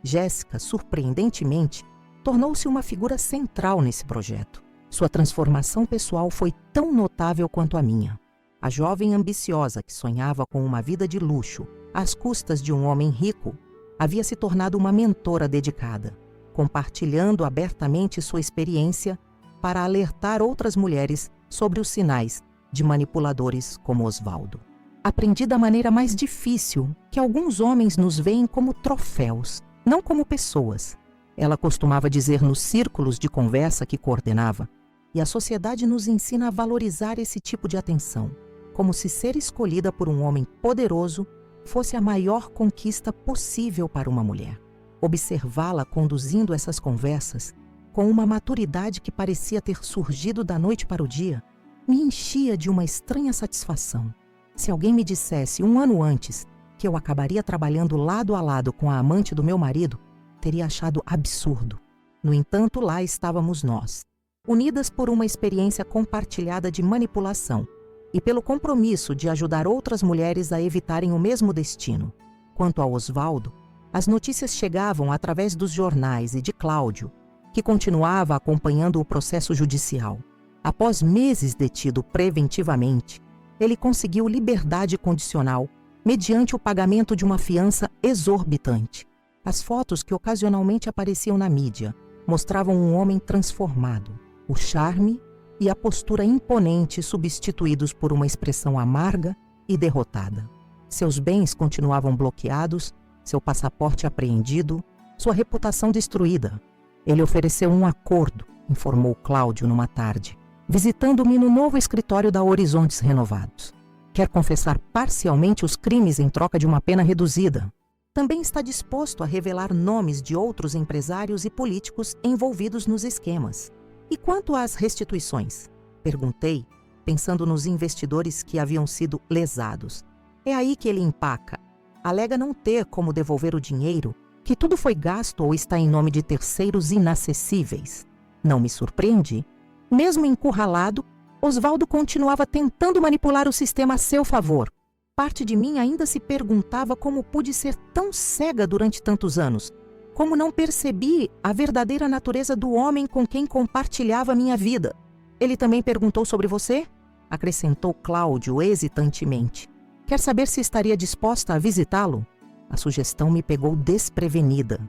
Jéssica, surpreendentemente, tornou-se uma figura central nesse projeto. Sua transformação pessoal foi tão notável quanto a minha. A jovem ambiciosa que sonhava com uma vida de luxo às custas de um homem rico havia se tornado uma mentora dedicada, compartilhando abertamente sua experiência para alertar outras mulheres sobre os sinais de manipuladores como Osvaldo. Aprendi da maneira mais difícil que alguns homens nos veem como troféus, não como pessoas. Ela costumava dizer nos círculos de conversa que coordenava, e a sociedade nos ensina a valorizar esse tipo de atenção, como se ser escolhida por um homem poderoso fosse a maior conquista possível para uma mulher. Observá-la conduzindo essas conversas, com uma maturidade que parecia ter surgido da noite para o dia, me enchia de uma estranha satisfação. Se alguém me dissesse 1 ano antes que eu acabaria trabalhando lado a lado com a amante do meu marido, teria achado absurdo. No entanto, lá estávamos nós, unidas por uma experiência compartilhada de manipulação e pelo compromisso de ajudar outras mulheres a evitarem o mesmo destino. Quanto a Osvaldo, as notícias chegavam através dos jornais e de Cláudio, que continuava acompanhando o processo judicial. Após meses detido preventivamente, ele conseguiu liberdade condicional mediante o pagamento de uma fiança exorbitante. As fotos que ocasionalmente apareciam na mídia mostravam um homem transformado, o charme e a postura imponente substituídos por uma expressão amarga e derrotada. Seus bens continuavam bloqueados, seu passaporte apreendido, sua reputação destruída. Ele ofereceu um acordo, informou Cláudio numa tarde, visitando-me no novo escritório da Horizontes Renovados. Quer confessar parcialmente os crimes em troca de uma pena reduzida. Também está disposto a revelar nomes de outros empresários e políticos envolvidos nos esquemas. E quanto às restituições? Perguntei, pensando nos investidores que haviam sido lesados. É aí que ele empaca. Alega não ter como devolver o dinheiro, que tudo foi gasto ou está em nome de terceiros inacessíveis. Não me surpreende. Mesmo encurralado, Osvaldo continuava tentando manipular o sistema a seu favor. Parte de mim ainda se perguntava como pude ser tão cega durante tantos anos. Como não percebi a verdadeira natureza do homem com quem compartilhava minha vida. Ele também perguntou sobre você? Acrescentou Cláudio hesitantemente. Quer saber se estaria disposta a visitá-lo? A sugestão me pegou desprevenida.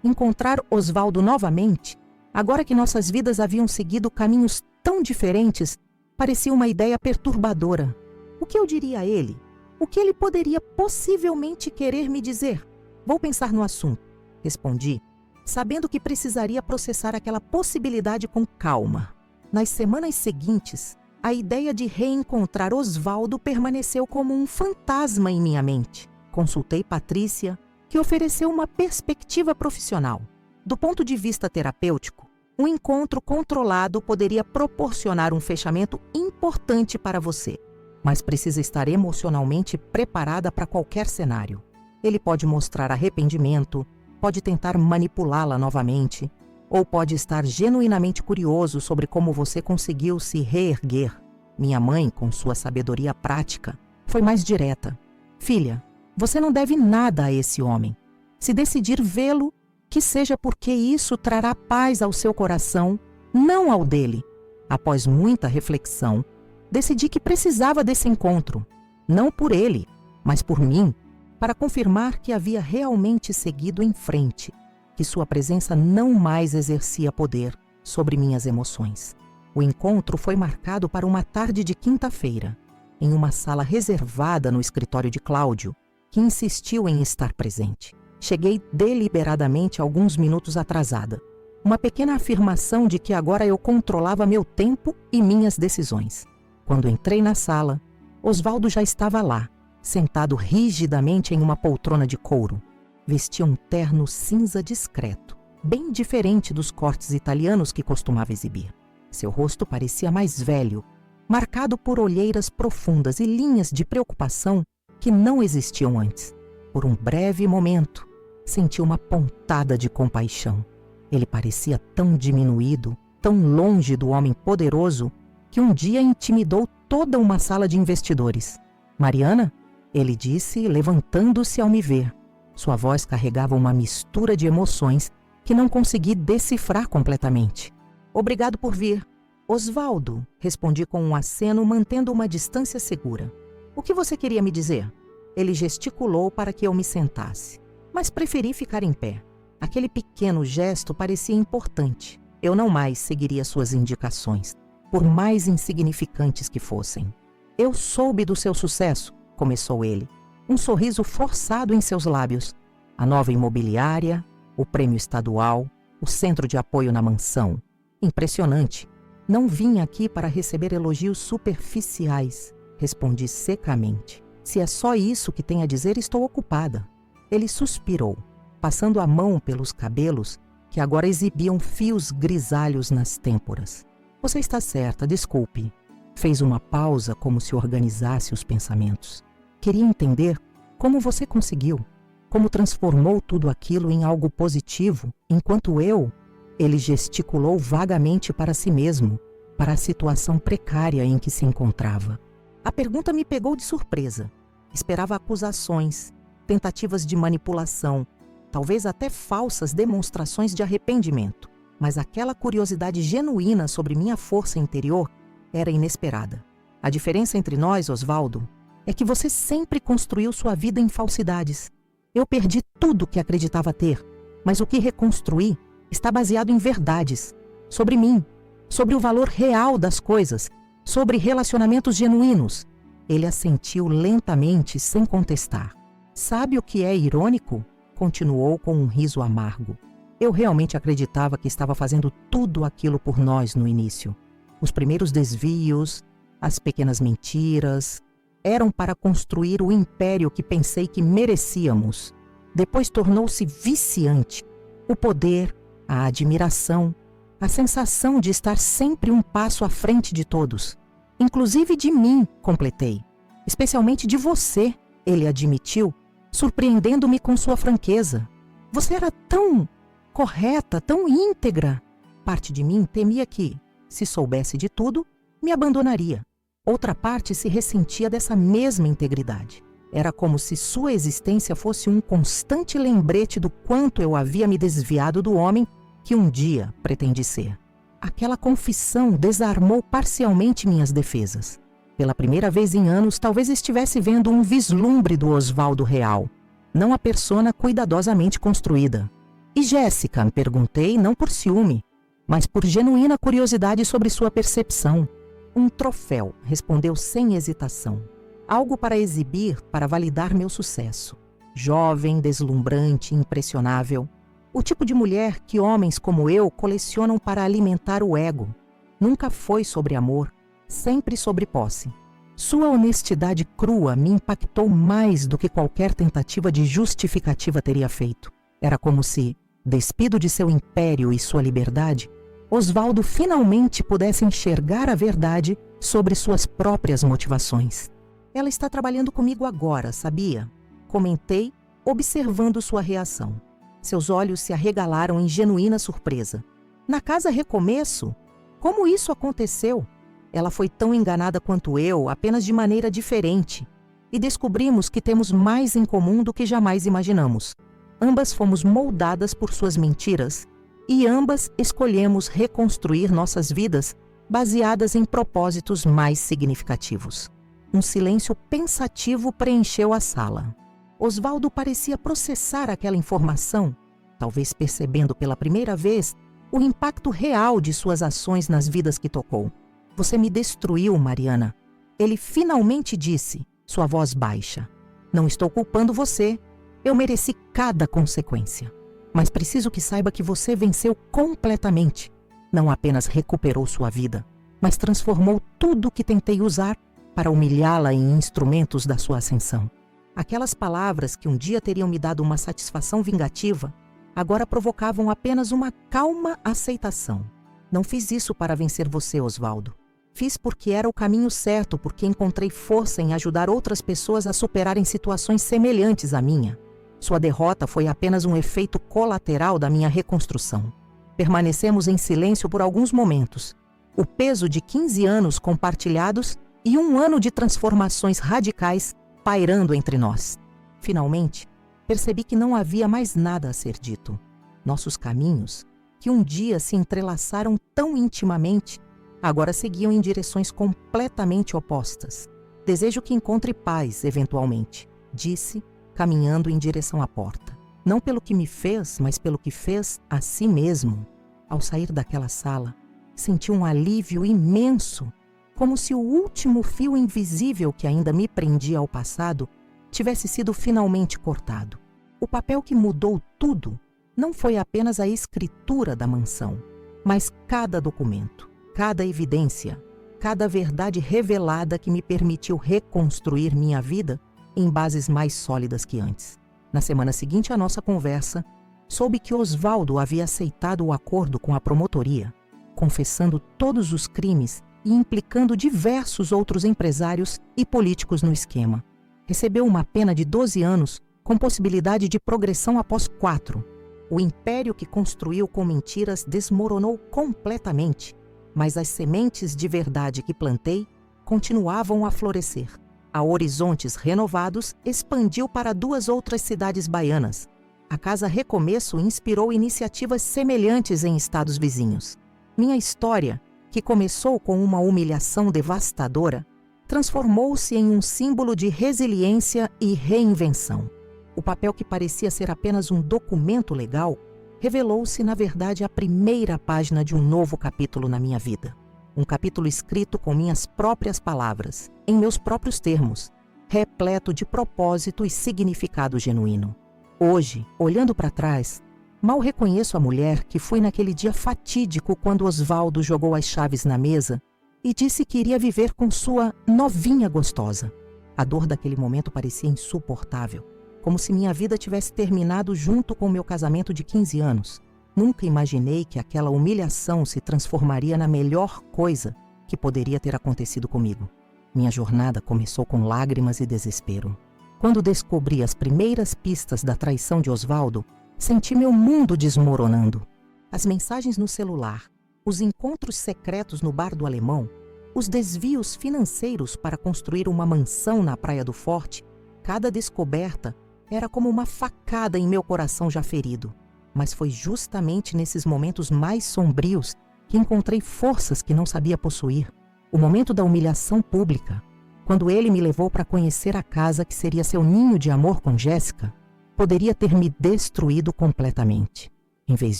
Encontrar Osvaldo novamente, agora que nossas vidas haviam seguido caminhos tão diferentes, parecia uma ideia perturbadora. O que eu diria a ele? O que ele poderia possivelmente querer me dizer? Vou pensar no assunto, respondi, sabendo que precisaria processar aquela possibilidade com calma. Nas semanas seguintes, a ideia de reencontrar Osvaldo permaneceu como um fantasma em minha mente. Consultei Patrícia, que ofereceu uma perspectiva profissional. Do ponto de vista terapêutico, um encontro controlado poderia proporcionar um fechamento importante para você, mas precisa estar emocionalmente preparada para qualquer cenário. Ele pode mostrar arrependimento, pode tentar manipulá-la novamente, ou pode estar genuinamente curioso sobre como você conseguiu se reerguer. Minha mãe, com sua sabedoria prática, foi mais direta. Filha, você não deve nada a esse homem. Se decidir vê-lo, que seja porque isso trará paz ao seu coração, não ao dele. Após muita reflexão, decidi que precisava desse encontro, não por ele, mas por mim, para confirmar que havia realmente seguido em frente, que sua presença não mais exercia poder sobre minhas emoções. O encontro foi marcado para uma tarde de quinta-feira, em uma sala reservada no escritório de Cláudio, que insistiu em estar presente. Cheguei deliberadamente alguns minutos atrasada. Uma pequena afirmação de que agora eu controlava meu tempo e minhas decisões. Quando entrei na sala, Osvaldo já estava lá, sentado rigidamente em uma poltrona de couro. Vestia um terno cinza discreto, bem diferente dos cortes italianos que costumava exibir. Seu rosto parecia mais velho, marcado por olheiras profundas e linhas de preocupação que não existiam antes. Por um breve momento, senti uma pontada de compaixão. Ele parecia tão diminuído, tão longe do homem poderoso, que um dia intimidou toda uma sala de investidores. Mariana? Ele disse, levantando-se ao me ver. Sua voz carregava uma mistura de emoções que não consegui decifrar completamente. Obrigado por vir. Osvaldo, respondi com um aceno, mantendo uma distância segura. O que você queria me dizer? Ele gesticulou para que eu me sentasse, mas preferi ficar em pé. Aquele pequeno gesto parecia importante. Eu não mais seguiria suas indicações, por mais insignificantes que fossem. Eu soube do seu sucesso, começou ele, um sorriso forçado em seus lábios. A nova imobiliária, o prêmio estadual, o centro de apoio na mansão. Impressionante. Não vim aqui para receber elogios superficiais, respondi secamente. Se é só isso que tem a dizer, estou ocupada. Ele suspirou, passando a mão pelos cabelos, que agora exibiam fios grisalhos nas têmporas. Você está certa, desculpe. Fez uma pausa como se organizasse os pensamentos. Queria entender como você conseguiu, como transformou tudo aquilo em algo positivo, enquanto eu... Ele gesticulou vagamente para si mesmo, para a situação precária em que se encontrava. A pergunta me pegou de surpresa. Esperava acusações, tentativas de manipulação, talvez até falsas demonstrações de arrependimento. Mas aquela curiosidade genuína sobre minha força interior era inesperada. A diferença entre nós, Osvaldo, é que você sempre construiu sua vida em falsidades. Eu perdi tudo que acreditava ter, mas o que reconstruí está baseado em verdades, sobre mim, sobre o valor real das coisas, sobre relacionamentos genuínos. Ele assentiu lentamente, sem contestar. Sabe o que é irônico? Continuou com um riso amargo. Eu realmente acreditava que estava fazendo tudo aquilo por nós no início. Os primeiros desvios, as pequenas mentiras, eram para construir o império que pensei que merecíamos. Depois tornou-se viciante. O poder, a admiração, a sensação de estar sempre um passo à frente de todos. Inclusive de mim, completei. Especialmente de você, ele admitiu, surpreendendo-me com sua franqueza. Você era tão correta, tão íntegra. Parte de mim temia que, se soubesse de tudo, me abandonaria. Outra parte se ressentia dessa mesma integridade. Era como se sua existência fosse um constante lembrete do quanto eu havia me desviado do homem que um dia pretendi ser. Aquela confissão desarmou parcialmente minhas defesas. Pela primeira vez em anos, talvez estivesse vendo um vislumbre do Osvaldo real, não a persona cuidadosamente construída. E Jéssica, me perguntei, não por ciúme, mas por genuína curiosidade sobre sua percepção. Um troféu, respondeu sem hesitação. Algo para exibir, para validar meu sucesso. Jovem, deslumbrante, impressionável. O tipo de mulher que homens como eu colecionam para alimentar o ego. Nunca foi sobre amor, sempre sobre posse. Sua honestidade crua me impactou mais do que qualquer tentativa de justificativa teria feito. Era como se, despido de seu império e sua liberdade, Osvaldo finalmente pudesse enxergar a verdade sobre suas próprias motivações. Ela está trabalhando comigo agora, sabia? Comentei, observando sua reação. Seus olhos se arregalaram em genuína surpresa. Na casa Recomeço? Como isso aconteceu? Ela foi tão enganada quanto eu, apenas de maneira diferente. E descobrimos que temos mais em comum do que jamais imaginamos. Ambas fomos moldadas por suas mentiras e ambas escolhemos reconstruir nossas vidas baseadas em propósitos mais significativos. Um silêncio pensativo preencheu a sala. Osvaldo parecia processar aquela informação, talvez percebendo pela primeira vez o impacto real de suas ações nas vidas que tocou. Você me destruiu, Mariana. Ele finalmente disse, sua voz baixa. Não estou culpando você. Eu mereci cada consequência. Mas preciso que saiba que você venceu completamente. Não apenas recuperou sua vida, mas transformou tudo que tentei usar para humilhá-la em instrumentos da sua ascensão. Aquelas palavras que um dia teriam me dado uma satisfação vingativa, agora provocavam apenas uma calma aceitação. Não fiz isso para vencer você, Osvaldo. Fiz porque era o caminho certo, porque encontrei força em ajudar outras pessoas a superarem situações semelhantes à minha. Sua derrota foi apenas um efeito colateral da minha reconstrução. Permanecemos em silêncio por alguns momentos. O peso de 15 anos compartilhados e um ano de transformações radicais pairando entre nós. Finalmente, percebi que não havia mais nada a ser dito. Nossos caminhos, que um dia se entrelaçaram tão intimamente, agora seguiam em direções completamente opostas. Desejo que encontre paz, eventualmente, disse, caminhando em direção à porta. Não pelo que me fez, mas pelo que fez a si mesmo. Ao sair daquela sala, senti um alívio imenso, como se o último fio invisível que ainda me prendia ao passado tivesse sido finalmente cortado. O papel que mudou tudo não foi apenas a escritura da mansão, mas cada documento, cada evidência, cada verdade revelada que me permitiu reconstruir minha vida em bases mais sólidas que antes. Na semana seguinte à nossa conversa, soube que Osvaldo havia aceitado o acordo com a promotoria, confessando todos os crimes e implicando diversos outros empresários e políticos no esquema. Recebeu uma pena de 12 anos, com possibilidade de progressão após 4. O império que construiu com mentiras desmoronou completamente, mas as sementes de verdade que plantei continuavam a florescer. A horizontes renovados, expandiu para 2 outras cidades baianas. A Casa Recomeço inspirou iniciativas semelhantes em estados vizinhos. Minha história, que começou com uma humilhação devastadora, transformou-se em um símbolo de resiliência e reinvenção. O papel que parecia ser apenas um documento legal, revelou-se, na verdade, a primeira página de um novo capítulo na minha vida. Um capítulo escrito com minhas próprias palavras, em meus próprios termos, repleto de propósito e significado genuíno. Hoje, olhando para trás, mal reconheço a mulher que fui naquele dia fatídico quando Osvaldo jogou as chaves na mesa e disse que iria viver com sua novinha gostosa. A dor daquele momento parecia insuportável, como se minha vida tivesse terminado junto com meu casamento de 15 anos. Nunca imaginei que aquela humilhação se transformaria na melhor coisa que poderia ter acontecido comigo. Minha jornada começou com lágrimas e desespero. Quando descobri as primeiras pistas da traição de Osvaldo, senti meu mundo desmoronando. As mensagens no celular, os encontros secretos no bar do Alemão, os desvios financeiros para construir uma mansão na Praia do Forte, cada descoberta era como uma facada em meu coração já ferido. Mas foi justamente nesses momentos mais sombrios que encontrei forças que não sabia possuir. O momento da humilhação pública, quando ele me levou para conhecer a casa que seria seu ninho de amor com Jéssica, poderia ter me destruído completamente. Em vez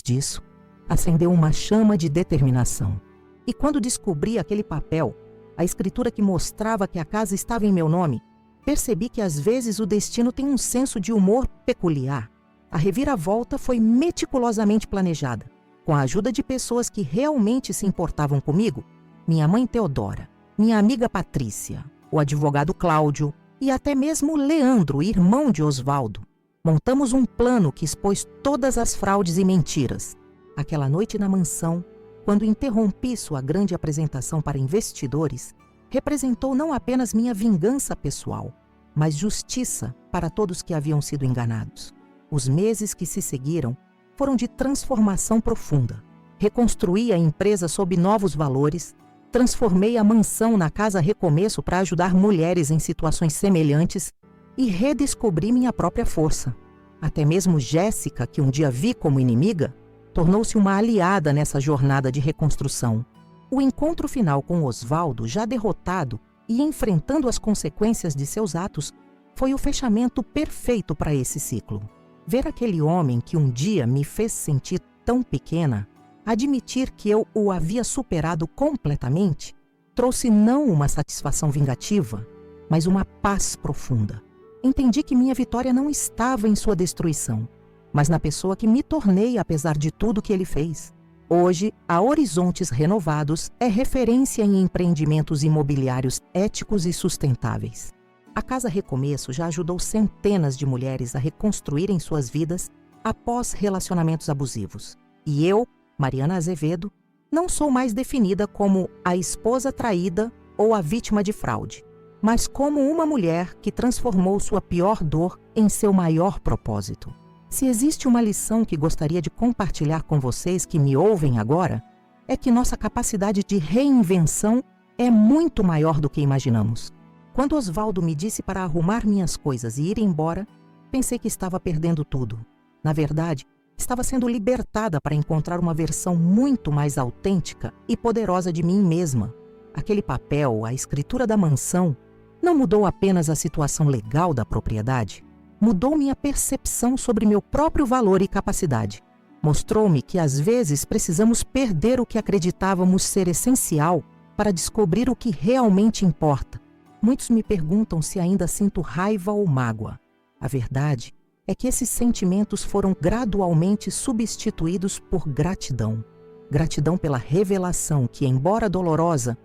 disso, acendeu uma chama de determinação. E quando descobri aquele papel, a escritura que mostrava que a casa estava em meu nome, percebi que às vezes o destino tem um senso de humor peculiar. A reviravolta foi meticulosamente planejada, com a ajuda de pessoas que realmente se importavam comigo, minha mãe Teodora, minha amiga Patrícia, o advogado Cláudio e até mesmo Leandro, irmão de Osvaldo. Montamos um plano que expôs todas as fraudes e mentiras. Aquela noite na mansão, quando interrompi sua grande apresentação para investidores, representou não apenas minha vingança pessoal, mas justiça para todos que haviam sido enganados. Os meses que se seguiram foram de transformação profunda. Reconstruí a empresa sob novos valores, transformei a mansão na Casa Recomeço para ajudar mulheres em situações semelhantes e redescobri minha própria força. Até mesmo Jéssica, que um dia vi como inimiga, tornou-se uma aliada nessa jornada de reconstrução. O encontro final com Osvaldo, já derrotado e enfrentando as consequências de seus atos, foi o fechamento perfeito para esse ciclo. Ver aquele homem que um dia me fez sentir tão pequena, admitir que eu o havia superado completamente, trouxe não uma satisfação vingativa, mas uma paz profunda. Entendi que minha vitória não estava em sua destruição, mas na pessoa que me tornei apesar de tudo que ele fez. Hoje, a Horizontes Renovados é referência em empreendimentos imobiliários éticos e sustentáveis. A Casa Recomeço já ajudou centenas de mulheres a reconstruírem suas vidas após relacionamentos abusivos. E eu, Mariana Azevedo, não sou mais definida como a esposa traída ou a vítima de fraude, mas como uma mulher que transformou sua pior dor em seu maior propósito. Se existe uma lição que gostaria de compartilhar com vocês que me ouvem agora, é que nossa capacidade de reinvenção é muito maior do que imaginamos. Quando Osvaldo me disse para arrumar minhas coisas e ir embora, pensei que estava perdendo tudo. Na verdade, estava sendo libertada para encontrar uma versão muito mais autêntica e poderosa de mim mesma. Aquele papel, a escritura da mansão, não mudou apenas a situação legal da propriedade, mudou minha percepção sobre meu próprio valor e capacidade. Mostrou-me que às vezes precisamos perder o que acreditávamos ser essencial para descobrir o que realmente importa. Muitos me perguntam se ainda sinto raiva ou mágoa. A verdade é que esses sentimentos foram gradualmente substituídos por gratidão. Gratidão pela revelação que, embora dolorosa,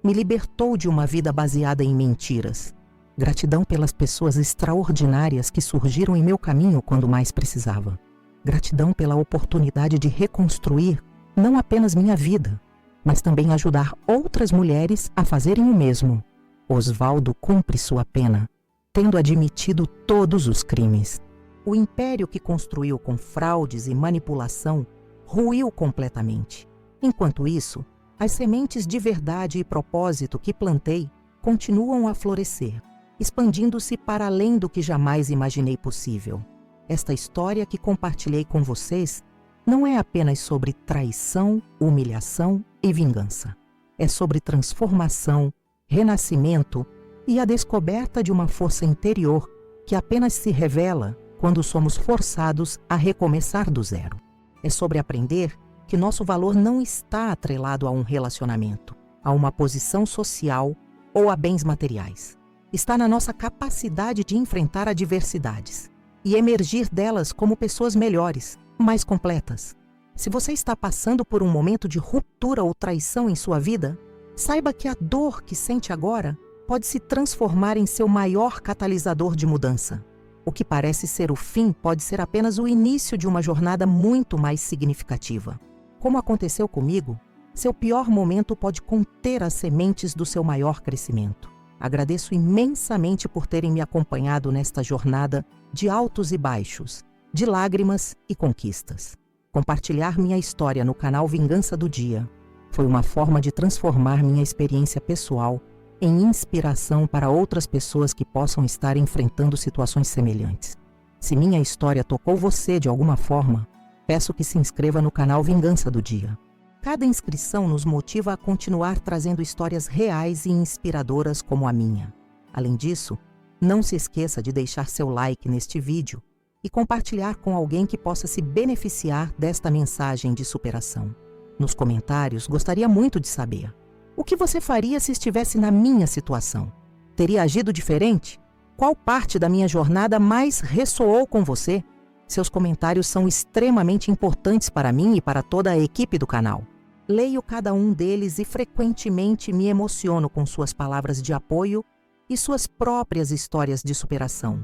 me libertou de uma vida baseada em mentiras. Gratidão pelas pessoas extraordinárias que surgiram em meu caminho quando mais precisava. Gratidão pela oportunidade de reconstruir não apenas minha vida, mas também ajudar outras mulheres a fazerem o mesmo. Osvaldo cumpre sua pena, tendo admitido todos os crimes. O império que construiu com fraudes e manipulação ruiu completamente. Enquanto isso, as sementes de verdade e propósito que plantei continuam a florescer, expandindo-se para além do que jamais imaginei possível. Esta história que compartilhei com vocês não é apenas sobre traição, humilhação e vingança. É sobre transformação, renascimento e a descoberta de uma força interior que apenas se revela quando somos forçados a recomeçar do zero. É sobre aprender que nosso valor não está atrelado a um relacionamento, a uma posição social ou a bens materiais. Está na nossa capacidade de enfrentar adversidades e emergir delas como pessoas melhores, mais completas. Se você está passando por um momento de ruptura ou traição em sua vida, saiba que a dor que sente agora pode se transformar em seu maior catalisador de mudança. O que parece ser o fim pode ser apenas o início de uma jornada muito mais significativa. Como aconteceu comigo, seu pior momento pode conter as sementes do seu maior crescimento. Agradeço imensamente por terem me acompanhado nesta jornada de altos e baixos, de lágrimas e conquistas. Compartilhar minha história no canal Vingança do Dia foi uma forma de transformar minha experiência pessoal em inspiração para outras pessoas que possam estar enfrentando situações semelhantes. Se minha história tocou você de alguma forma, peço que se inscreva no canal Vingança do Dia. Cada inscrição nos motiva a continuar trazendo histórias reais e inspiradoras como a minha. Além disso, não se esqueça de deixar seu like neste vídeo e compartilhar com alguém que possa se beneficiar desta mensagem de superação. Nos comentários, gostaria muito de saber: o que você faria se estivesse na minha situação? Teria agido diferente? Qual parte da minha jornada mais ressoou com você? Seus comentários são extremamente importantes para mim e para toda a equipe do canal. Leio cada um deles e frequentemente me emociono com suas palavras de apoio e suas próprias histórias de superação.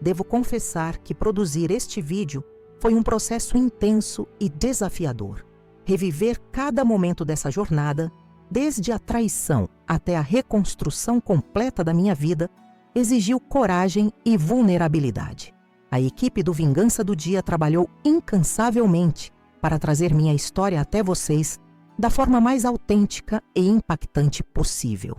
Devo confessar que produzir este vídeo foi um processo intenso e desafiador. Reviver cada momento dessa jornada, desde a traição até a reconstrução completa da minha vida, exigiu coragem e vulnerabilidade. A equipe do Vingança do Dia trabalhou incansavelmente para trazer minha história até vocês da forma mais autêntica e impactante possível.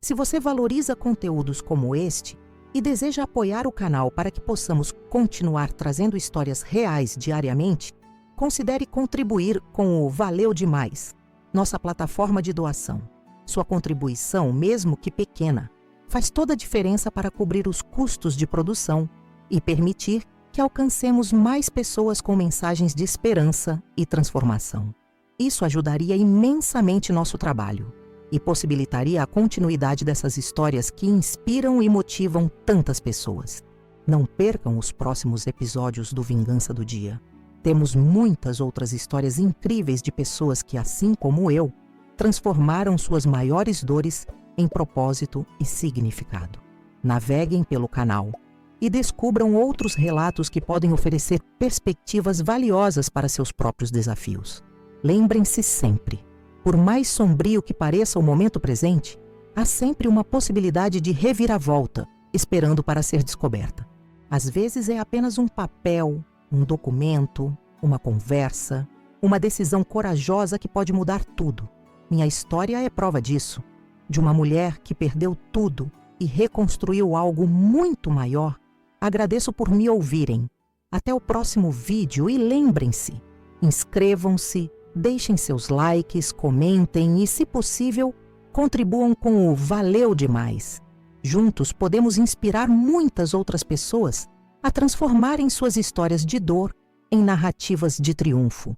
Se você valoriza conteúdos como este e deseja apoiar o canal para que possamos continuar trazendo histórias reais diariamente, considere contribuir com o Valeu Demais, nossa plataforma de doação. Sua contribuição, mesmo que pequena, faz toda a diferença para cobrir os custos de produção e permitir que alcancemos mais pessoas com mensagens de esperança e transformação. Isso ajudaria imensamente nosso trabalho e possibilitaria a continuidade dessas histórias que inspiram e motivam tantas pessoas. Não percam os próximos episódios do Vingança do Dia. Temos muitas outras histórias incríveis de pessoas que, assim como eu, transformaram suas maiores dores em propósito e significado. Naveguem pelo canal e descubram outros relatos que podem oferecer perspectivas valiosas para seus próprios desafios. Lembrem-se sempre, por mais sombrio que pareça o momento presente, há sempre uma possibilidade de reviravolta esperando para ser descoberta. Às vezes é apenas um papel, um documento, uma conversa, uma decisão corajosa que pode mudar tudo. Minha história é prova disso, de uma mulher que perdeu tudo e reconstruiu algo muito maior. Agradeço por me ouvirem. Até o próximo vídeo e lembrem-se, inscrevam-se, deixem seus likes, comentem e, se possível, contribuam com o Valeu Demais. Juntos podemos inspirar muitas outras pessoas a transformarem suas histórias de dor em narrativas de triunfo.